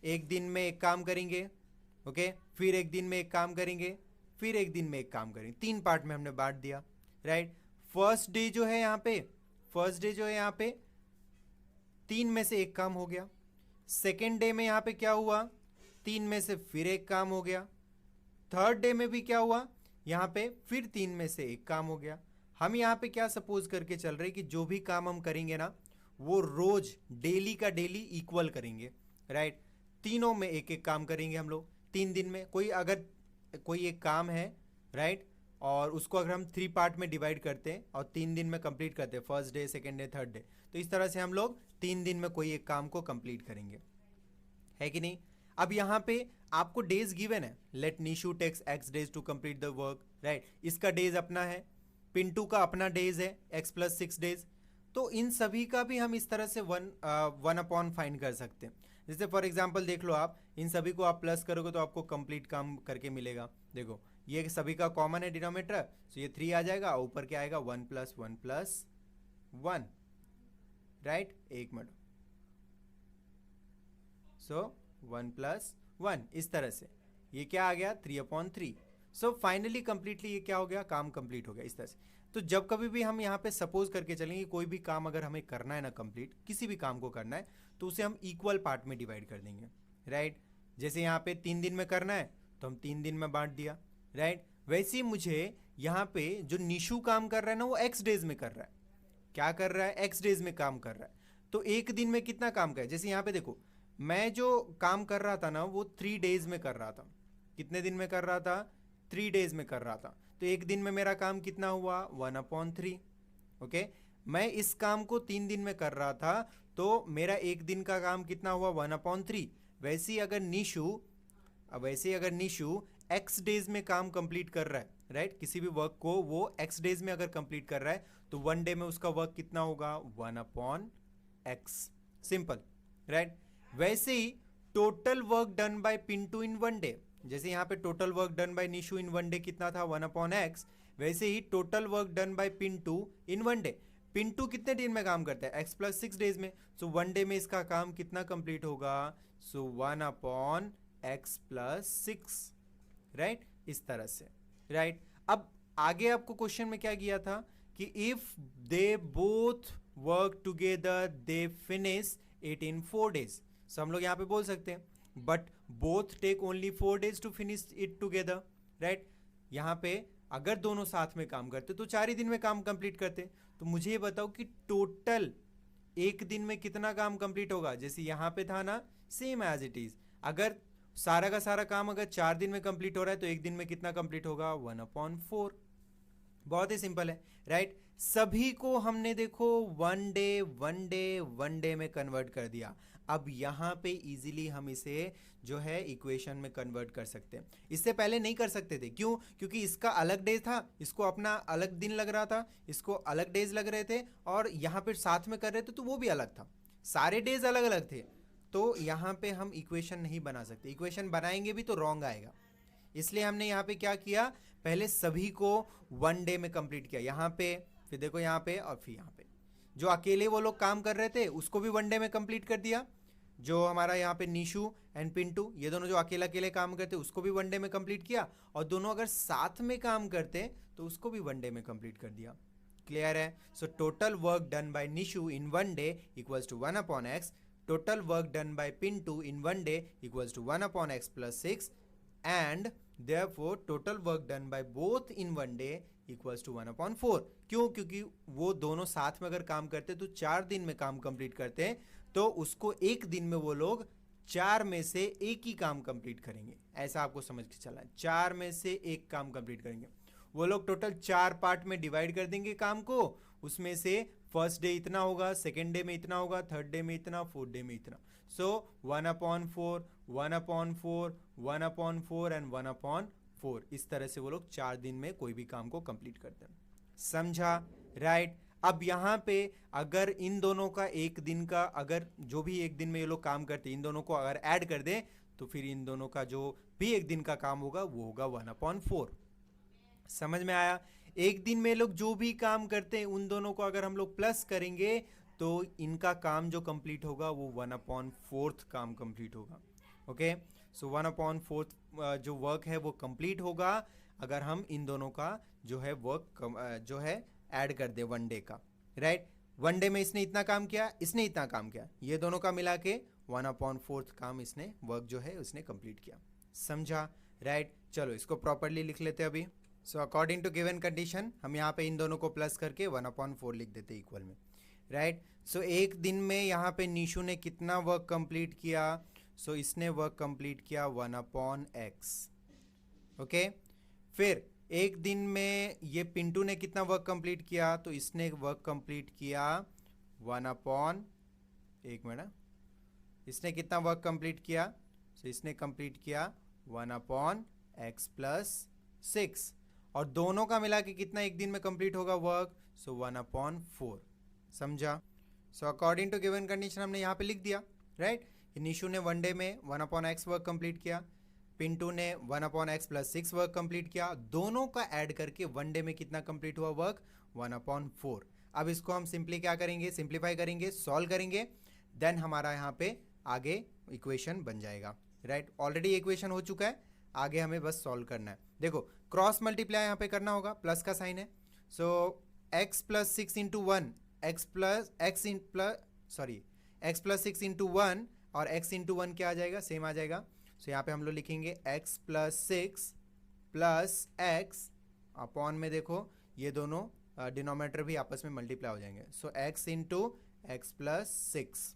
एक दिन में एक काम करेंगे, ओके, फिर एक दिन में एक काम करेंगे, फिर एक दिन में एक काम करेंगे। 3 पार्ट में हमने बांट दिया, राइट। फर्स्ट डे जो है यहाँ पे 3 में से एक काम हो गया। सेकेंड डे में यहाँ पे क्या हुआ, 3 में से फिर एक काम हो गया। थर्ड डे में भी क्या हुआ, यहाँ पे फिर 3 में से एक काम हो गया। हम यहाँ पे क्या सपोज करके चल रहे कि जो भी काम हम करेंगे ना वो रोज डेली का डेली इक्वल करेंगे, राइट। तीनों में एक एक काम करेंगे हम लोग 3 दिन में। कोई एक काम है, राइट, और उसको अगर हम 3 पार्ट में डिवाइड करते हैं और 3 दिन में कंप्लीट करते हैं, first day, second day, third day, तो इस तरह से हम लोग 3 दिन में कोई एक काम को कंप्लीट करेंगे, है कि नहीं। अब यहाँ पे आपको डेज गिवन है, let Nishu takes x days to complete the work, right. इसका डेज अपना है, पिंटू का अपना डेज है x + 6 डेज। तो इन सभी का भी हम इस तरह से 1/, फाइंड कर सकते हैं। जैसे फॉर एग्जांपल देख लो, आप इन सभी को आप प्लस करोगे तो आपको कंप्लीट काम करके मिलेगा। देखो ये सभी का कॉमन है डिनोमिनेटर, तो ये 3 आ जाएगा, ऊपर क्या आएगा 1 + 1 + 1, राइट। एक मिनट, सो 1 + 1, इस तरह से ये क्या आ गया 3/3। सो फाइनली कंप्लीटली ये क्या हो गया, काम कंप्लीट हो गया इस तरह से। तो जब कभी भी हम यहाँ पे सपोज करके चलेंगे कोई भी काम अगर हमें करना है ना कंप्लीट, किसी भी काम को करना है, तो उसे हम इक्वल पार्ट में डिवाइड कर देंगे, राइट। जैसे यहाँ पे 3 दिन में करना है तो हम 3 दिन में बांट दिया, राइट। वैसे ही मुझे यहाँ पे जो निशु काम कर रहा है ना वो x डेज में कर रहा है। क्या कर रहा है, x डेज में काम कर रहा है। तो एक दिन में कितना काम कर, जैसे यहाँ पे देखो मैं जो काम कर रहा था ना वो 3 डेज में कर रहा था। कितने दिन में कर रहा था, 3 डेज में कर रहा था। तो एक दिन में मेरा काम कितना हुआ 1/3, ओके। मैं इस काम को 3 दिन में कर रहा था तो मेरा एक दिन का काम कितना हुआ 1/3। वैसे ही अगर निशु x डेज में काम कंप्लीट कर रहा है, राइट, किसी भी वर्क को वो x डेज में अगर कंप्लीट कर रहा है तो 1 डे में उसका वर्क कितना होगा 1/x, सिंपल, राइट। वैसे ही total work done by Pintu in 1 day, जैसे यहाँ पे total work done by Nishu in 1 day कितना था 1/x, वैसे ही total work done by Pintu in 1 day. Pintu कितने दिन में काम करता है, x + 6 डेज में, सो 1 डे में इसका काम कितना कंप्लीट होगा, सो 1/x + 6, राइट, इस तरह से, राइट। अब आगे आपको क्वेश्चन में क्या किया था कि if they both work together they finish it in 4 days. So हम लोग यहाँ पे बोल सकते हैं but both take only 4 days to finish it together, right. यहाँ पे अगर दोनों साथ में काम करते तो 4 ही दिन में काम कंप्लीट करते। तो मुझे ये बताओ कि टोटल एक दिन में कितना काम कंप्लीट होगा। जैसे यहाँ पे था ना सेम एज इट इज, अगर सारा का सारा काम अगर 4 दिन में कंप्लीट हो रहा है तो एक दिन में कितना कंप्लीट होगा 1/4। बहुत ही सिंपल है, राइट। सभी को हमने देखो 1 डे में कन्वर्ट कर दिया। अब यहाँ पे इजीली हम इसे जो है इक्वेशन में कन्वर्ट कर सकते हैं। इससे पहले नहीं कर सकते थे, क्यों, क्योंकि इसका अलग डे था, इसको अपना अलग दिन लग रहा था, इसको अलग डेज लग रहे थे, और यहाँ पे साथ में कर रहे थे तो वो भी अलग था, सारे डेज अलग अलग थे। तो यहाँ पे हम इक्वेशन नहीं बना सकते, इक्वेशन बनाएंगे भी तो रॉन्ग आएगा। इसलिए हमने यहाँ पे क्या किया, पहले सभी को 1 डे में कंप्लीट किया। यहाँ पे फिर देखो यहाँ पे और फिर यहाँ पे जो अकेले वो लोग काम कर रहे थे उसको भी 1 डे में कंप्लीट कर दिया। जो हमारा यहाँ पे निशु एंड पिंटू ये दोनों जो अकेले काम करते उसको भी 1 डे में कंप्लीट किया, और दोनों अगर साथ में काम करते तो उसको भी 1 डे में कंप्लीट कर दिया। क्लियर है। So total work done by Nishu in 1 day equals to 1/x, total work done by Pintu in 1 day equals to 1/x + 6, and therefore total work done by both in 1 day equals to 1/4। क्यों, क्योंकि वो दोनों साथ में अगर काम करते तो 4 दिन में काम कंप्लीट करते हैं, तो उसको एक दिन में वो लोग 4 में से एक ही काम कंप्लीट करेंगे, ऐसा आपको समझ के चलना है। 4 में से एक काम कंप्लीट करेंगे। वो लोग टोटल 4 पार्ट में डिवाइड कर देंगे काम को, उसमें से फर्स्ट डे इतना होगा, सेकेंड डे में इतना होगा, थर्ड डे में इतना, फोर्थ डे में इतना। सो 1/4, 1/4, 1/4 एंड 1/4, इस तरह से वो लोग 4 दिन में कोई भी काम को कंप्लीट करते हैं। समझा? राइट। अब यहाँ पे अगर इन दोनों का एक दिन का, अगर जो भी एक दिन में ये लोग काम करते हैं, इन दोनों को अगर ऐड कर दें तो फिर इन दोनों का जो भी एक दिन का काम होगा वो होगा 1/4। समझ में आया? एक दिन में लोग जो भी काम करते हैं उन दोनों को अगर हम लोग प्लस करेंगे तो इनका काम जो कंप्लीट होगा वो 1/4 काम कंप्लीट होगा। ओके, सो 1/4 जो वर्क है वो कंप्लीट होगा अगर हम इन दोनों का जो है वर्क जो है ऐड कर दे वन डे का। राइट, वन डे में इसने इतना काम किया, इसने इतना काम किया, ये दोनों का मिला के 1/4 काम इसने वर्क जो है उसने कंप्लीट किया। समझा? राइट, चलो इसको प्रॉपरली लिख लेते हैं अभी। So according to given condition हम यहाँ पे इन दोनों को प्लस करके 1/4 लिख देते इक्वल में। राइट, सो एक दिन में यहाँ पे निशु ने कितना वर्क कंप्लीट किया? सो इसने वर्क कंप्लीट किया 1/x। ओके, फिर एक दिन में ये पिंटू ने कितना वर्क कंप्लीट किया? तो इसने वर्क कंप्लीट किया इसने कितना वर्क कंप्लीट किया? सो इसने कंप्लीट किया 1/x + 6, और दोनों का मिला के कितना एक दिन में कंप्लीट होगा वर्क? सो 1/4। समझा? So according to given condition हमने यहाँ पे लिख दिया। राइट, निशु ने वन डे में 1/x वर्क कंप्लीट किया, पिंटू ने 1/x + 6 वर्क कंप्लीट किया, दोनों का ऐड करके वन डे में कितना कंप्लीट हुआ वर्क? 1/4। अब इसको हम सिंपली क्या करेंगे? सिंप्लीफाई करेंगे, सॉल्व करेंगे, देन हमारा यहाँ पे आगे इक्वेशन बन जाएगा। राइट, ऑलरेडी इक्वेशन हो चुका है, आगे हमें बस सॉल्व करना है। देखो क्रॉस मल्टीप्लाई यहाँ पे करना होगा, प्लस का साइन है। सो x + 6 × 1, x + 6 × 1 और x × 1 क्या आ जाएगा? सेम आ जाएगा। सो यहाँ पे हम लोग लिखेंगे x + 6 + x अपॉन में देखो ये दोनों डिनोमिनेटर भी आपस में मल्टीप्लाई हो जाएंगे। सो x × x + 6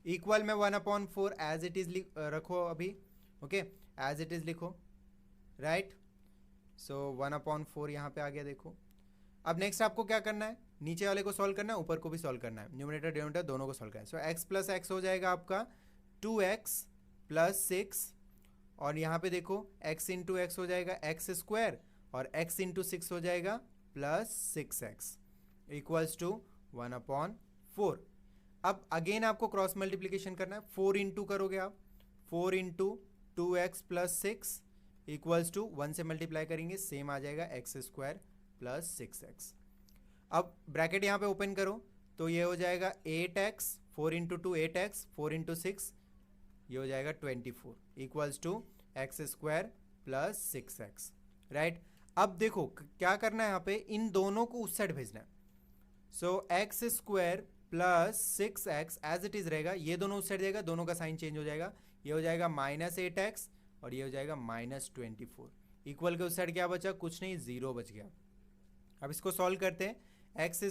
इक्वल में 1/4 एज इट इज रखो अभी। ओके, एज इट इज लिखो। राइट, सो 1/4 यहाँ पे आ गया। देखो अब नेक्स्ट आपको क्या करना है? नीचे वाले को सॉल्व करना है, ऊपर को भी सॉल्व करना है, न्यूमरेटर डिनोमिनेटर दोनों को सॉल्व करना है। सो x + x हो जाएगा आपका 2x + 6, और यहाँ पे देखो x × x हो जाएगा x² और x × 6 हो जाएगा +6x = 1/4। अब अगेन आपको क्रॉस मल्टीप्लिकेशन करना है, 4 × करोगे आप, 4 × 2x + 6 = 1 से मल्टीप्लाई करेंगे, सेम आ जाएगा x² + 6x। अब ब्रैकेट यहाँ पे ओपन करो तो ये हो जाएगा 8x, 4 × 2 8x, 4 × 6 ये हो जाएगा 24 = x² + 6x। राइट, अब देखो क्या करना है यहाँ पे, इन दोनों को उस साइड भेजना है। सो x² + 6x as it is रहेगा, ये दोनों उस साइड जाएगा, दोनों का साइन चेंज हो जाएगा, ये हो जाएगा -8x और ये हो जाएगा -24। इक्वल के उस साइड क्या बचा? कुछ नहीं, 0 बच गया। अब इसको सॉल्व करते हैं, x²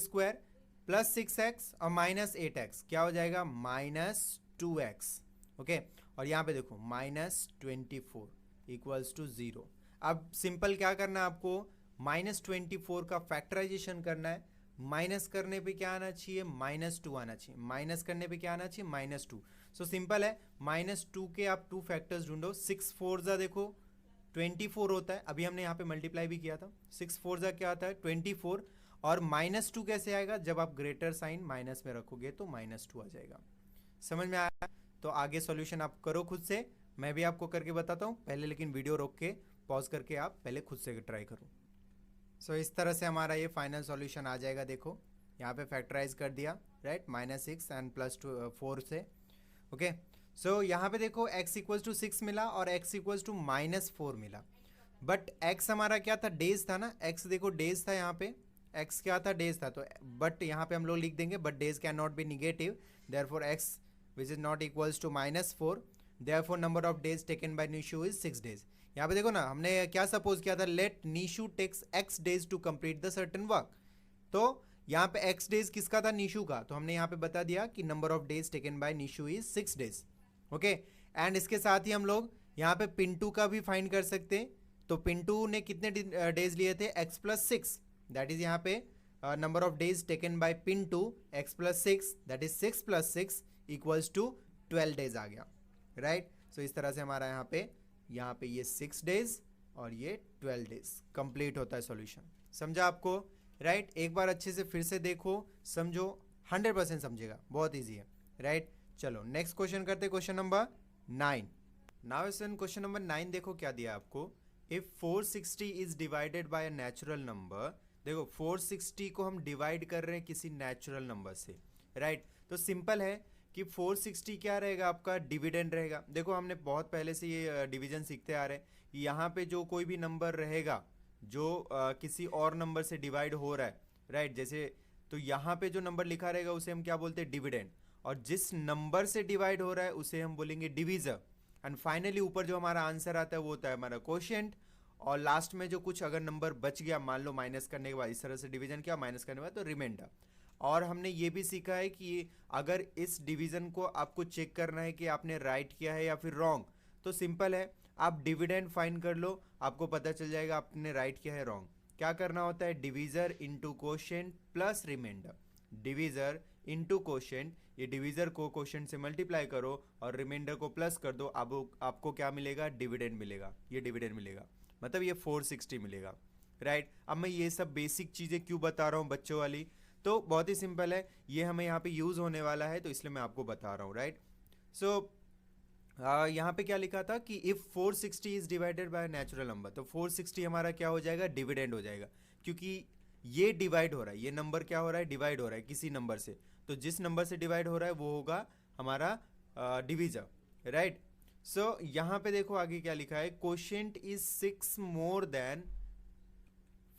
+ 6x और -8x क्या हो जाएगा? -2x। ओके, और यहाँ पे देखो -24 = 0। अब सिंपल क्या करना है आपको? -24 का फैक्टराइजेशन करना है। माइनस करने पे क्या आना चाहिए? -2 आना चाहिए। माइनस करने पे क्या आना चाहिए? -2। सो सिंपल है, -2 के आप 2 फैक्टर्स ढूंढो। 6 4 देखो 24 होता है, अभी हमने यहाँ पे मल्टीप्लाई भी किया था। 6 4 क्या आता है? 24, और -2 कैसे आएगा? जब आप ग्रेटर साइन माइनस में रखोगे तो -2 आ जाएगा। समझ में आया? तो आगे सॉल्यूशन आप करो खुद से, मैं भी आपको करके बताता हूँ पहले, लेकिन वीडियो रोक के पॉज करके आप पहले खुद से ट्राई करो। सो इस तरह से हमारा ये फाइनल सॉल्यूशन आ जाएगा। देखो यहाँ पे फैक्टराइज कर दिया, राइट, -6 एंड +4 से। ओके, सो यहाँ पे देखो x = 6 मिला और x = -4 मिला, बट x हमारा क्या था? डेज था ना, x देखो डेज था, यहाँ पे x क्या था? डेज था। तो बट यहाँ पे हम लोग लिख देंगे but days can not be negative, therefore x which is not equals to -4, therefore number of days taken by Nishu is 6 days। यहाँ पे देखो ना, हमने क्या सपोज किया था? Let Nishu takes x days to complete the certain work। तो यहाँ पे x days किसका था? निशु का। तो हमने यहाँ पे बता दिया कि number of days taken bye Nishu is 6 days। Okay, and इसके साथ ही हम लोग यहाँ पे पिंटू का भी फाइंड कर सकते हैं। तो पिंटू ने कितने डेज लिए थे, x plus six, that is यहाँ पे number of days taken by Pintu, x plus six that is 6 plus 6 equals to 12 days आ गया, राइट। सो इस तरह से हमारा यहाँ पे ये 6 डेज और ये 12 डेज कंप्लीट होता है सॉल्यूशन। समझा आपको, राइट। एक बार अच्छे से फिर से देखो, समझो, 100% समझेगा, बहुत ईजी है, राइट। चलो नेक्स्ट क्वेश्चन करते, question number 9। Now question number 9 देखो क्या दिया आपको। If 460 is divided by a natural number, देखो 460 को हम डिवाइड कर रहे हैं किसी नेचुरल नंबर से, राइट। तो सिंपल है कि 460 क्या रहेगा, आपका डिविडेंड रहेगा। देखो हमने बहुत पहले से ये डिवीजन सीखते आ रहे हैं, यहाँ पे जो कोई भी नंबर रहेगा जो किसी और नंबर से डिवाइड हो रहा है, राइट, जैसे तो यहाँ पे जो नंबर लिखा रहेगा उसे हम क्या बोलते हैं, डिविडेंड। और जिस नंबर से डिवाइड हो रहा है उसे हम बोलेंगे डिवीजर। एंड फाइनली ऊपर जो हमारा आंसर आता है वो होता है हमारा कोशेंट। और लास्ट में जो कुछ अगर नंबर बच गया, मान लो माइनस करने के बाद, इस तरह से डिवीजन किया, माइनस करने के बाद तो रिमाइंडर। और हमने ये भी सीखा है कि अगर इस डिवीजन को आपको चेक करना है कि आपने राइट किया है या फिर रॉन्ग, तो सिंपल है, आप डिविडेंड फाइंड कर लो, आपको पता चल जाएगा आपने राइट किया है रॉन्ग। क्या करना होता है, divisor into quotient plus remainder, divisor into quotient, ये डिवीजर को कोशेंट से मल्टीप्लाई करो और रिमाइंडर को प्लस कर दो, अब आपको क्या मिलेगा, डिविडेंड मिलेगा, ये डिविडेंड मिलेगा, मतलब ये 460 मिलेगा, राइट। अब मैं ये सब बेसिक चीज़ें क्यों बता रहा हूँ बच्चों वाली, तो बहुत ही सिंपल है, ये हमें यहाँ पे यूज़ होने वाला है तो इसलिए मैं आपको बता रहा हूँ, राइट। सो यहाँ पे क्या लिखा था कि if 460 is divided by natural number, तो 460 हमारा क्या हो जाएगा, डिविडेंड हो जाएगा, क्योंकि ये डिवाइड हो रहा है, ये नंबर क्या हो रहा है, डिवाइड हो रहा है किसी नंबर से, तो जिस नंबर से डिवाइड हो रहा है वो होगा हमारा डिवीजर, राइट। सो यहाँ पे देखो आगे क्या लिखा है, quotient is 6 more than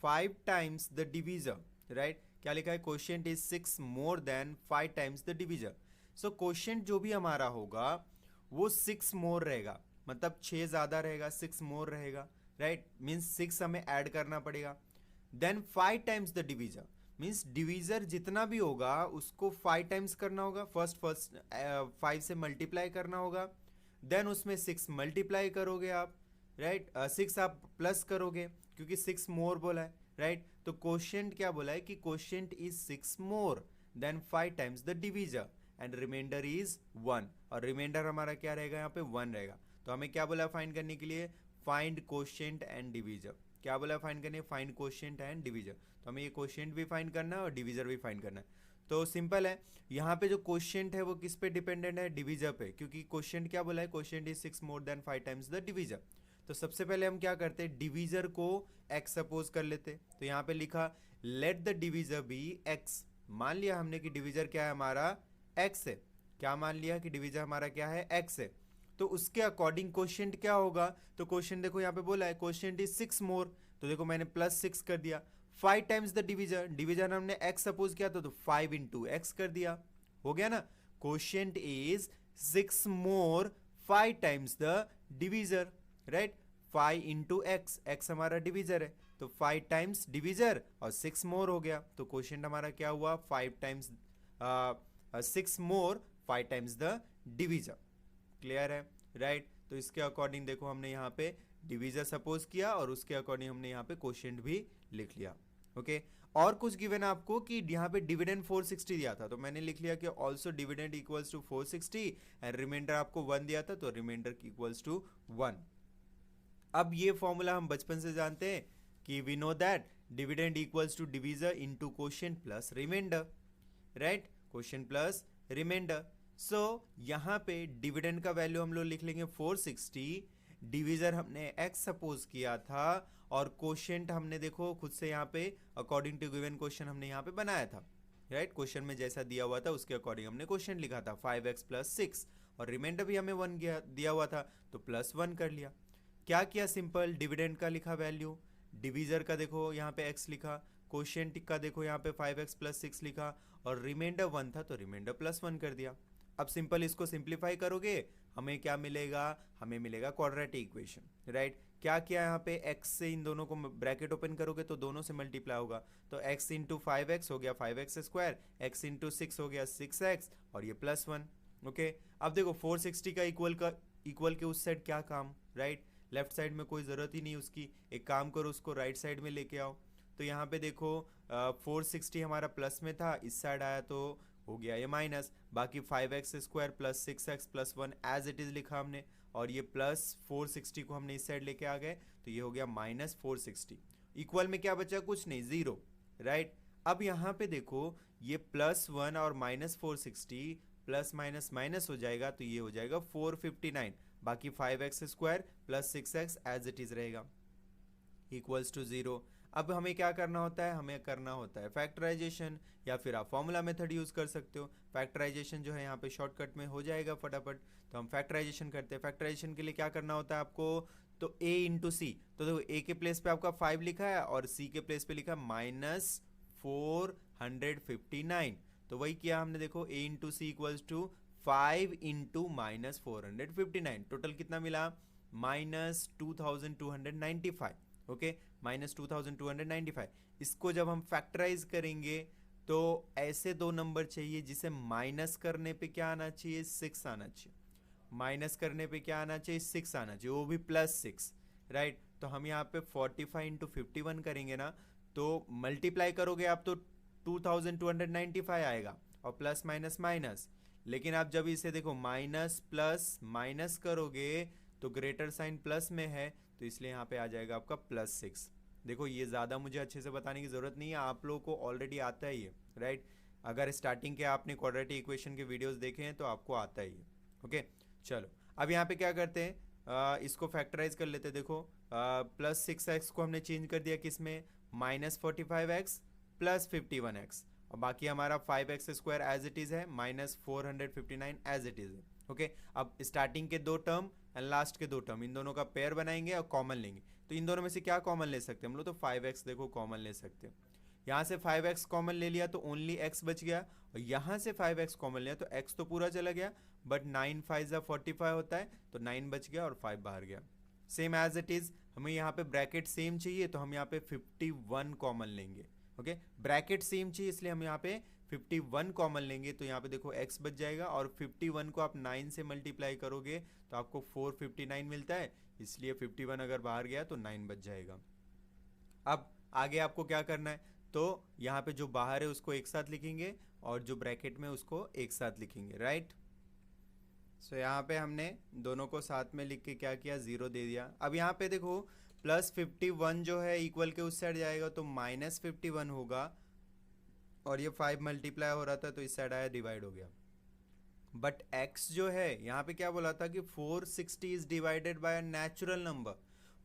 5 times the divisor, right. क्या लिखा है, quotient is 6 more than 5 times the divisor. So quotient जो भी हमारा होगा वो 6 मोर रहेगा, मतलब 6 ज्यादा रहेगा, 6 मोर रहेगा, राइट, मीन्स 6 हमें ऐड करना पड़ेगा। Then 5 times the divisor, means divisor जितना भी होगा उसको 5 टाइम्स करना होगा, फर्स्ट 5 से मल्टीप्लाई करना होगा, देन उसमें 6 मल्टीप्लाई करोगे आप, राइट, 6 आप प्लस करोगे क्योंकि 6 मोर बोला है, राइट। तो कोशेंट क्या बोला है कि quotient is 6 more than 5 times the divisor and remainder is 1, और रिमाइंडर हमारा क्या रहेगा, यहाँ पे 1 रहेगा। तो हमें क्या बोला फाइंड करने के लिए, फाइंड कोशेंट एंड डिवीजर। क्या बोला फाइंड करने, फाइंड कोशेंट एंड डिवीजर। तो हमें ये कोशेंट भी फाइंड करना है और डिवीजर भी फाइंड करना है। तो सिंपल है, यहाँ पे जो कोशेंट है वो किस पे डिपेंडेंट है, डिवीजर पे, क्योंकि कोशेंट क्या बोला है, quotient is 6 more than 5 times the divisor. तो सबसे पहले हम क्या करते हैं, डिवीजर को x सपोज कर लेते। तो यहाँ पे लिखा let the divisor be x, मान लिया हमने कि डिवीजर क्या है हमारा x है, क्या मान लिया कि डिवीजर हमारा क्या है, x है। तो उसके अकॉर्डिंग कोशेंट क्या होगा, तो कोशेंट देखो यहाँ पे बोला है कोशेंट इज 6 मोर, तो देखो मैंने प्लस 6 कर दिया। 5 टाइम्स द डिवीजर, डिवीजर हमने x सपोज किया तो 5 इंटू x कर दिया, हो गया ना। Quotient is 6 more 5 times the divisor, right, 5 into x, x हमारा डिवीजर है, तो 5 टाइम्स डिवीजर और 6 मोर हो गया, तो कोशेंट हमारा क्या हुआ, 5 times 6 more 5 times the divisor. Clear है, राइट। तो इसके अकॉर्डिंग देखो हमने यहाँ पे डिवीजर सपोज किया और उसके अकॉर्डिंग हमने यहाँ पे कोशेंट भी लिख लिया, ओके। और कुछ गिवन आपको कि यहाँ पे डिविडेंड 460 दिया था, तो मैंने लिख लिया कि also dividend equals to 460 and remainder आपको 1 दिया था, तो रिमाइंडर इक्वल्स टू 1। अब ये फॉर्मूला हम बचपन से जानते हैं कि we know that dividend equals to divisor into quotient plus remainder, right, quotient plus remainder. So यहाँ पे डिविडेंड का वैल्यू हम लोग लिख लेंगे 460, डिवीजर हमने x सपोज किया था और कोशेंट हमने देखो खुद से यहाँ पे अकॉर्डिंग टू गिवन क्वेश्चन हमने यहाँ पे बनाया था, राइट, क्वेश्चन में जैसा दिया हुआ था उसके अकॉर्डिंग हमने क्वेश्चन लिखा था 5x प्लस 6, और रिमाइंडर भी हमें 1 दिया हुआ था तो प्लस 1 कर लिया। क्या किया, सिंपल डिविडेंड का लिखा वैल्यू, डिवीजर का देखो यहाँ पे x लिखा, कोशेंट का देखो यहाँ पे 5x प्लस 6 लिखा, और रिमाइंडर 1 था तो रिमाइंडर प्लस 1 कर दिया। अब सिंपल इसको सिंप्लीफाई करोगे हमें क्या मिलेगा, हमें मिलेगा क्वाड्रेटिक इक्वेशन, राइट। क्या किया यहाँ पे x से इन दोनों को ब्रैकेट ओपन करोगे तो दोनों से मल्टीप्लाई होगा, तो x इंटू 5x हो गया 5x स्क्वायर, x इंटू 6 हो गया 6x और ये प्लस 1, ओके। अब देखो 460 का इक्वल के उस साइड क्या काम, राइट, लेफ्ट साइड में कोई ज़रूरत ही नहीं उसकी, एक काम करो उसको राइट साइड में लेके आओ। तो यहाँ पे देखो 460 हमारा प्लस में था, इस साइड आया तो हो गया ये माइनस, बाकी 5x² plus 6x plus 1 as it is लिखा हमने, और ये प्लस 460 को हमने इस साइड लेके आ गए, तो ये हो गया माइनस 460। इक्वल में क्या बचा, कुछ नहीं, ज़ीरो, राइट। अब यहाँ पे देखो ये प्लस 1 और माइनस 460 प्लस माइनस माइनस हो जाएगा, तो ये हो जाएगा 459, बाकी 5x² plus 6x as it is रहेगा, इक्वल्स टू ज़ीरो। अब हमें क्या करना होता है, हमें करना होता है फैक्टराइजेशन, या फिर आप फॉर्मूला मेथड यूज़ कर सकते हो। फैक्टराइजेशन जो है यहाँ पे शॉर्टकट में हो जाएगा फटाफट, तो हम फैक्टराइजेशन करते हैं। फैक्टराइजेशन के लिए क्या करना होता है आपको, तो a इंटू सी, तो देखो a के प्लेस पे आपका 5 लिखा है और c के प्लेस पे लिखा है माइनस 459, तो वही किया हमने, देखो a into C equals to 5 into minus 459, total कितना मिला, माइनस 2295, ओके, माइनस 2295। इसको जब हम फैक्टराइज करेंगे तो ऐसे दो नंबर चाहिए जिसे माइनस करने पे क्या आना चाहिए, 6 आना चाहिए, माइनस करने पे क्या आना चाहिए, 6 आना चाहिए, वो भी प्लस 6, राइट। तो हम यहाँ पे 45 इंटू 51 करेंगे ना, तो मल्टीप्लाई करोगे आप तो 2295 आएगा, और प्लस माइनस माइनस, लेकिन आप जब इसे देखो माइनस प्लस माइनस करोगे तो ग्रेटर साइन प्लस में है, तो इसलिए यहाँ पे आ जाएगा आपका प्लस 6। देखो ये ज़्यादा मुझे अच्छे से बताने की ज़रूरत नहीं है, आप लोगों को ऑलरेडी आता ही है, राइट। अगर स्टार्टिंग के आपने क्वाड्रेटिक इक्वेशन के वीडियोस देखे हैं तो आपको आता ही है, ओके। चलो अब यहाँ पे क्या करते हैं, इसको फैक्टराइज कर लेते हैं। देखो प्लस 6x को हमने चेंज कर दिया किस में, माइनस 45x प्लस 51x, और बाकी हमारा 5x² एज इट इज़ है, माइनस 459 एज इट इज़ है, ओके। अब स्टार्टिंग के दो टर्म एंड लास्ट के दो टर्म, इन दोनों का पेयर बनाएंगे और कॉमन लेंगे। तो इन दोनों में से क्या कॉमन ले सकते हैं हम लोग, तो 5x देखो कॉमन ले सकते हैं। यहाँ से 5x कॉमन ले लिया तो ओनली x बच गया, और यहाँ से 5x कॉमन लिया तो x तो पूरा चला गया, बट 9 5 45 होता है, तो 9 बच गया और 5 बाहर गया। सेम एज इट इज़, हमें यहाँ पे ब्रैकेट सेम चाहिए तो हम यहाँ पे 51 कॉमन लेंगे, ओके। ब्रैकेट सेम चाहिए इसलिए हम यहाँ पे 51 कॉमन लेंगे, तो यहाँ पे देखो x बच जाएगा, और 51 को आप 9 से मल्टीप्लाई करोगे तो आपको 459 मिलता है, इसलिए 51 अगर बाहर गया तो 9 बच जाएगा। अब आगे आपको क्या करना है, तो यहाँ पे जो बाहर है उसको एक साथ लिखेंगे और जो ब्रैकेट में उसको एक साथ लिखेंगे, राइट। सो यहाँ पे हमने दोनों को साथ में लिख के क्या किया, 0 दे दिया। अब यहाँ पे देखो प्लस 51 जो है इक्वल के उस साइड जाएगा तो माइनस 51 होगा, और ये 5 मल्टीप्लाई हो रहा था तो इस साइड आया, डिवाइड हो गया। बट x जो है यहाँ पे क्या बोला था कि 460 is divided by a natural number,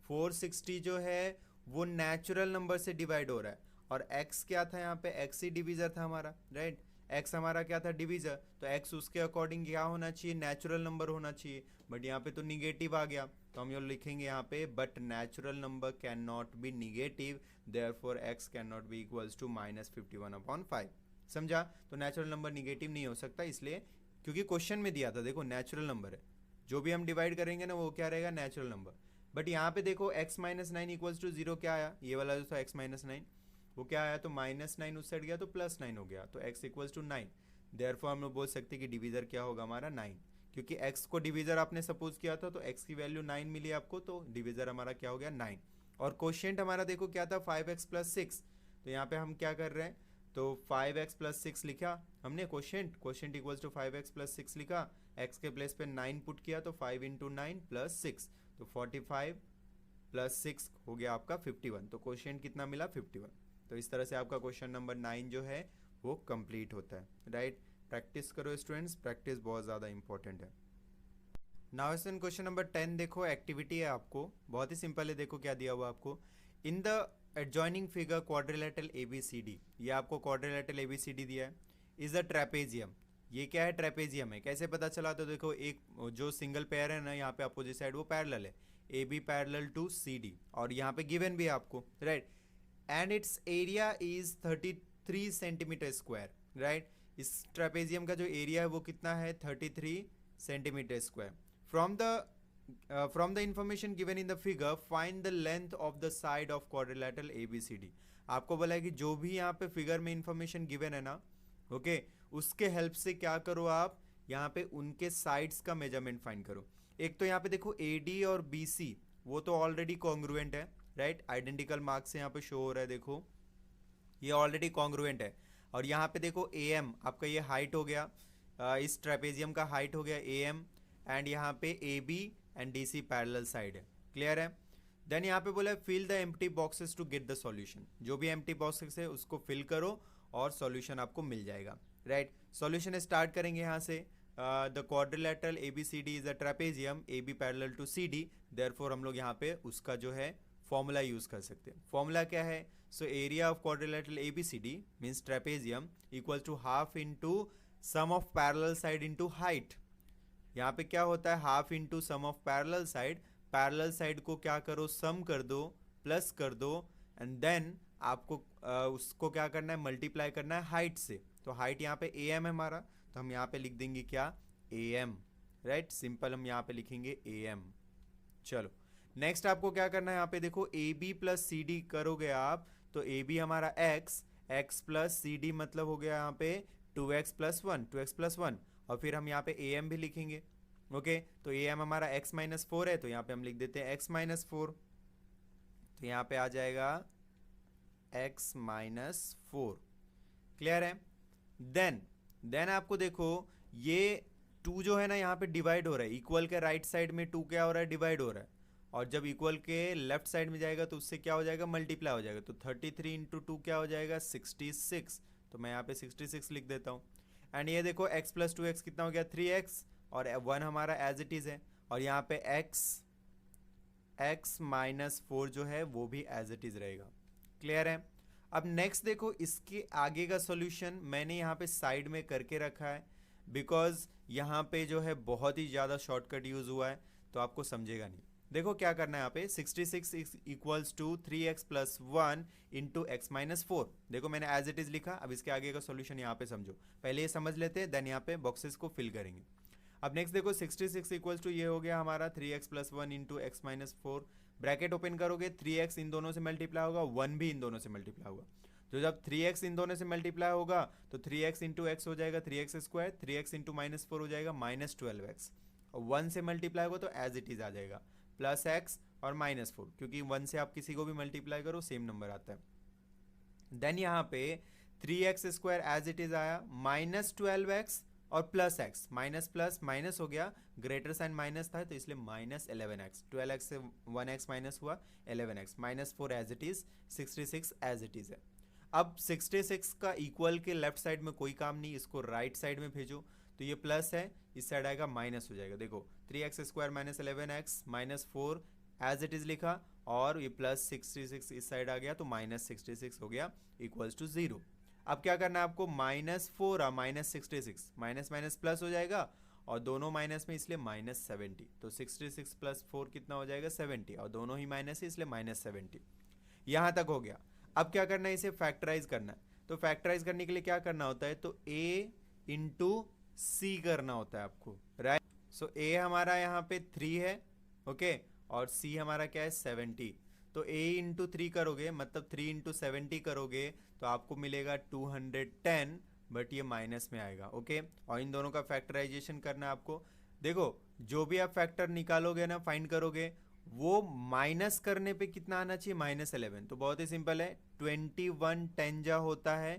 460 जो है वो नेचुरल नंबर से डिवाइड हो रहा है, और x क्या था यहाँ पे, x ही डिवीजर था हमारा, राइट। x हमारा क्या था, डिवीजर, तो x उसके अकॉर्डिंग क्या होना चाहिए, नेचुरल नंबर होना चाहिए, बट यहाँ पे तो निगेटिव आ गया, तो हम ये लिखेंगे यहाँ पे but natural number can not be negative, therefore x can not be equals to minus 51/5। समझा, तो नेचुरल नंबर निगेटिव नहीं हो सकता, इसलिए क्योंकि क्वेश्चन में दिया था, देखो नेचुरल नंबर है, जो भी हम डिवाइड करेंगे ना वो क्या रहेगा, नेचुरल नंबर। बट यहाँ पे देखो x माइनस 9 इक्वल्स टू 0 क्या आया, ये वाला जो था x माइनस 9 वो क्या आया, तो माइनस 9 उस साइड गया तो प्लस 9 हो गया, तो x इक्वल्स टू 9। देयरफॉर हम लोग बोल सकते हैं कि डिवीजर क्या होगा हमारा 9, क्योंकि x को डिवीजर आपने सपोज किया था तो x की वैल्यू 9 मिली आपको, तो डिवीजर हमारा क्या हो गया 9। और क्वोशिएंट हमारा देखो क्या था, 5x प्लस 6, तो यहाँ पे हम क्या कर रहे हैं, तो 5x प्लस 6 लिखा हमने, quotient equals to 5x plus 6 लिखा, x के प्लेस पे 9 पुट किया तो 5 इंटू 9 प्लस 6, तो 45 प्लस 6 हो गया आपका 51, तो क्वोशिएंट कितना मिला 51। तो इस तरह से आपका क्वेश्चन नंबर 9 जो है वो कंप्लीट होता है, राइट। प्रैक्टिस करो स्टूडेंट्स, प्रैक्टिस बहुत ज़्यादा इंपॉर्टेंट है। नाउ इसन क्वेश्चन नंबर 10 देखो, एक्टिविटी है आपको, बहुत ही सिंपल है, देखो क्या दिया हुआ आपको, in the adjoining figure quadrilateral ABCD, ये आपको क्वाड्रिलेटरल ABCD दिया है, इज अ ट्रेपेजियम, ये क्या है, ट्रेपेजियम है। कैसे पता चला, तो देखो एक जो सिंगल पेयर है ना यहाँ पे अपोजिट साइड वो पैरेलल है, AB पैरेलल टू CD, और यहाँ पे गिवन भी है आपको, right, and it's area is 33 centimetre square, right. इस ट्रेपेजियम का जो एरिया है वो कितना है, 33 centimetre square. From the information given in the figure find the length of the side of quadrilateral ABCD। आपको बोला है कि जो भी यहाँ पे फिगर में इंफॉर्मेशन गिवन है ना, ओके, उसके हेल्प से क्या करो आप, यहाँ पे उनके साइड्स का मेजरमेंट फाइंड करो। एक तो यहाँ पे देखो AD और BC वो तो ऑलरेडी कॉन्ग्रुएंट है, राइट, आइडेंटिकल मार्क्स से यहाँ पे शो हो रहा है, देखो ये ऑलरेडी कॉन्ग्रुएंट है। और यहाँ पे देखो AM आपका ये हाइट हो गया, इस ट्रेपेजियम का हाइट हो गया AM, एंड यहाँ पे AB and DC parallel side है, क्लियर है। देन यहाँ पे बोला fill the empty boxes to get the solution, जो भी एम्प्टी बॉक्सेस है उसको फिल करो और सॉल्यूशन आपको मिल जाएगा, राइट। सॉल्यूशन स्टार्ट करेंगे यहाँ से। The quadrilateral ABCD is a trapezium AB parallel to CD, therefore हम लोग यहाँ पे उसका जो है फॉर्मूला यूज कर सकते हैं। फॉर्मूला क्या है? So area of quadrilateral ABCD means trapezium equal to half into sum of parallel side into height. यहाँ पे क्या होता है? Half into sum of parallel side, parallel side को क्या करो, सम कर दो, प्लस कर दो, एंड देन आपको उसको क्या करना है, मल्टीप्लाई करना है हाइट से। तो हाइट यहाँ पे AM है हमारा, तो हम यहाँ पे लिख देंगे क्या, AM, राइट, सिंपल हम यहाँ पे लिखेंगे AM। चलो नेक्स्ट आपको क्या करना है, यहाँ पे देखो AB प्लस CD करोगे आप, तो AB हमारा x प्लस CD मतलब हो गया यहाँ पे 2x प्लस 1, और फिर हम यहाँ पे AM भी लिखेंगे, ओके। तो AM हमारा x माइनस 4 है, तो यहाँ पे हम लिख देते हैं x माइनस 4, तो यहाँ पे आ जाएगा x माइनस 4, क्लियर है। देन आपको देखो ये 2 जो है ना यहाँ पे डिवाइड हो रहा है, इक्वल के राइट साइड में 2 क्या हो रहा है, डिवाइड हो रहा है, और जब इक्वल के लेफ्ट साइड में जाएगा तो उससे क्या हो जाएगा, मल्टीप्लाई हो जाएगा। तो 33 इंटू 2 क्या हो जाएगा, 66, तो मैं यहाँ पे 66 लिख देता हूँ। एंड ये देखो x प्लस 2x कितना हो गया, 3x, और 1 हमारा एज इट इज़ है, और यहाँ पे x माइनस 4 जो है वो भी एज इट इज़ रहेगा, क्लियर है। अब नेक्स्ट देखो इसके आगे का सॉल्यूशन मैंने यहाँ पे साइड में करके रखा है, बिकॉज यहाँ पे जो है बहुत ही ज़्यादा शॉर्टकट यूज़ हुआ है, तो आपको समझेगा नहीं। देखो क्या करना है यहाँ पे, 66 equals to 3x plus 1 into x minus 4। देखो मैंने एज इट इज़ लिखा, अब इसके आगे का सॉल्यूशन यहाँ पे समझो, पहले ये समझ लेते हैं, देन यहाँ पे बॉक्सेस को फिल करेंगे। अब नेक्स्ट देखो 66 इक्वल्स टू ये हो गया हमारा 3x plus 1 into x minus 4, bracket open करोगे, 3x इन दोनों से मल्टीप्लाई होगा, 1 भी इन दोनों से मल्टीप्लाई होगा। तो जब 3x इन दोनों से मल्टीप्लाई होगा तो 3x इंटू एक्स हो जाएगा 3x square, 3x into minus 4 हो जाएगा माइनस 12x, और 1 से मल्टीप्लाई होगा तो एज इट इज़ आ जाएगा प्लस x और माइनस 4, क्योंकि 1 से आप किसी को भी मल्टीप्लाई करो सेम नंबर आता है। देन यहाँ पे 3x square as it is आया, माइनस 12x और plus x, minus plus minus हो गया, ग्रेटर साइन माइनस था तो इसलिए माइनस 11x, 12x से 1x माइनस हुआ 11x, minus 4 as it is, 66 as it is है। अब 66 का इक्वल के लेफ्ट साइड में कोई काम नहीं, इसको राइट साइड में भेजो, तो ये प्लस है, इस साइड आएगा माइनस हो जाएगा। देखो 3x square minus 11x minus 4 as it is लिखा, और ये प्लस 66 इस साइड आ गया तो माइनस 66 हो गया इक्वल्स टू 0। अब क्या करना है आपको, minus 4 minus 66, minus minus plus हो जाएगा, और दोनों माइनस में इसलिए माइनस 70, तो 66 प्लस 4 कितना हो जाएगा 70, और दोनों ही माइनस है इसलिए माइनस 70। यहाँ तक हो गया। अब क्या करना है, इसे फैक्टराइज करना है, तो फैक्टराइज करने के लिए क्या करना होता है, तो a इंटू सी करना होता है आपको, राइट। सो a हमारा यहाँ पे 3 है, ओके, और c हमारा क्या है 70, तो a इंटू 3 करोगे मतलब 3 इंटू 70 करोगे तो आपको मिलेगा 210, बट ये माइनस में आएगा, ओके। और इन दोनों का फैक्टराइजेशन करना है आपको। देखो जो भी आप फैक्टर निकालोगे ना, फाइंड करोगे, वो माइनस करने पे कितना आना चाहिए, माइनस 11। तो बहुत ही सिंपल है, 21 10 जा होता है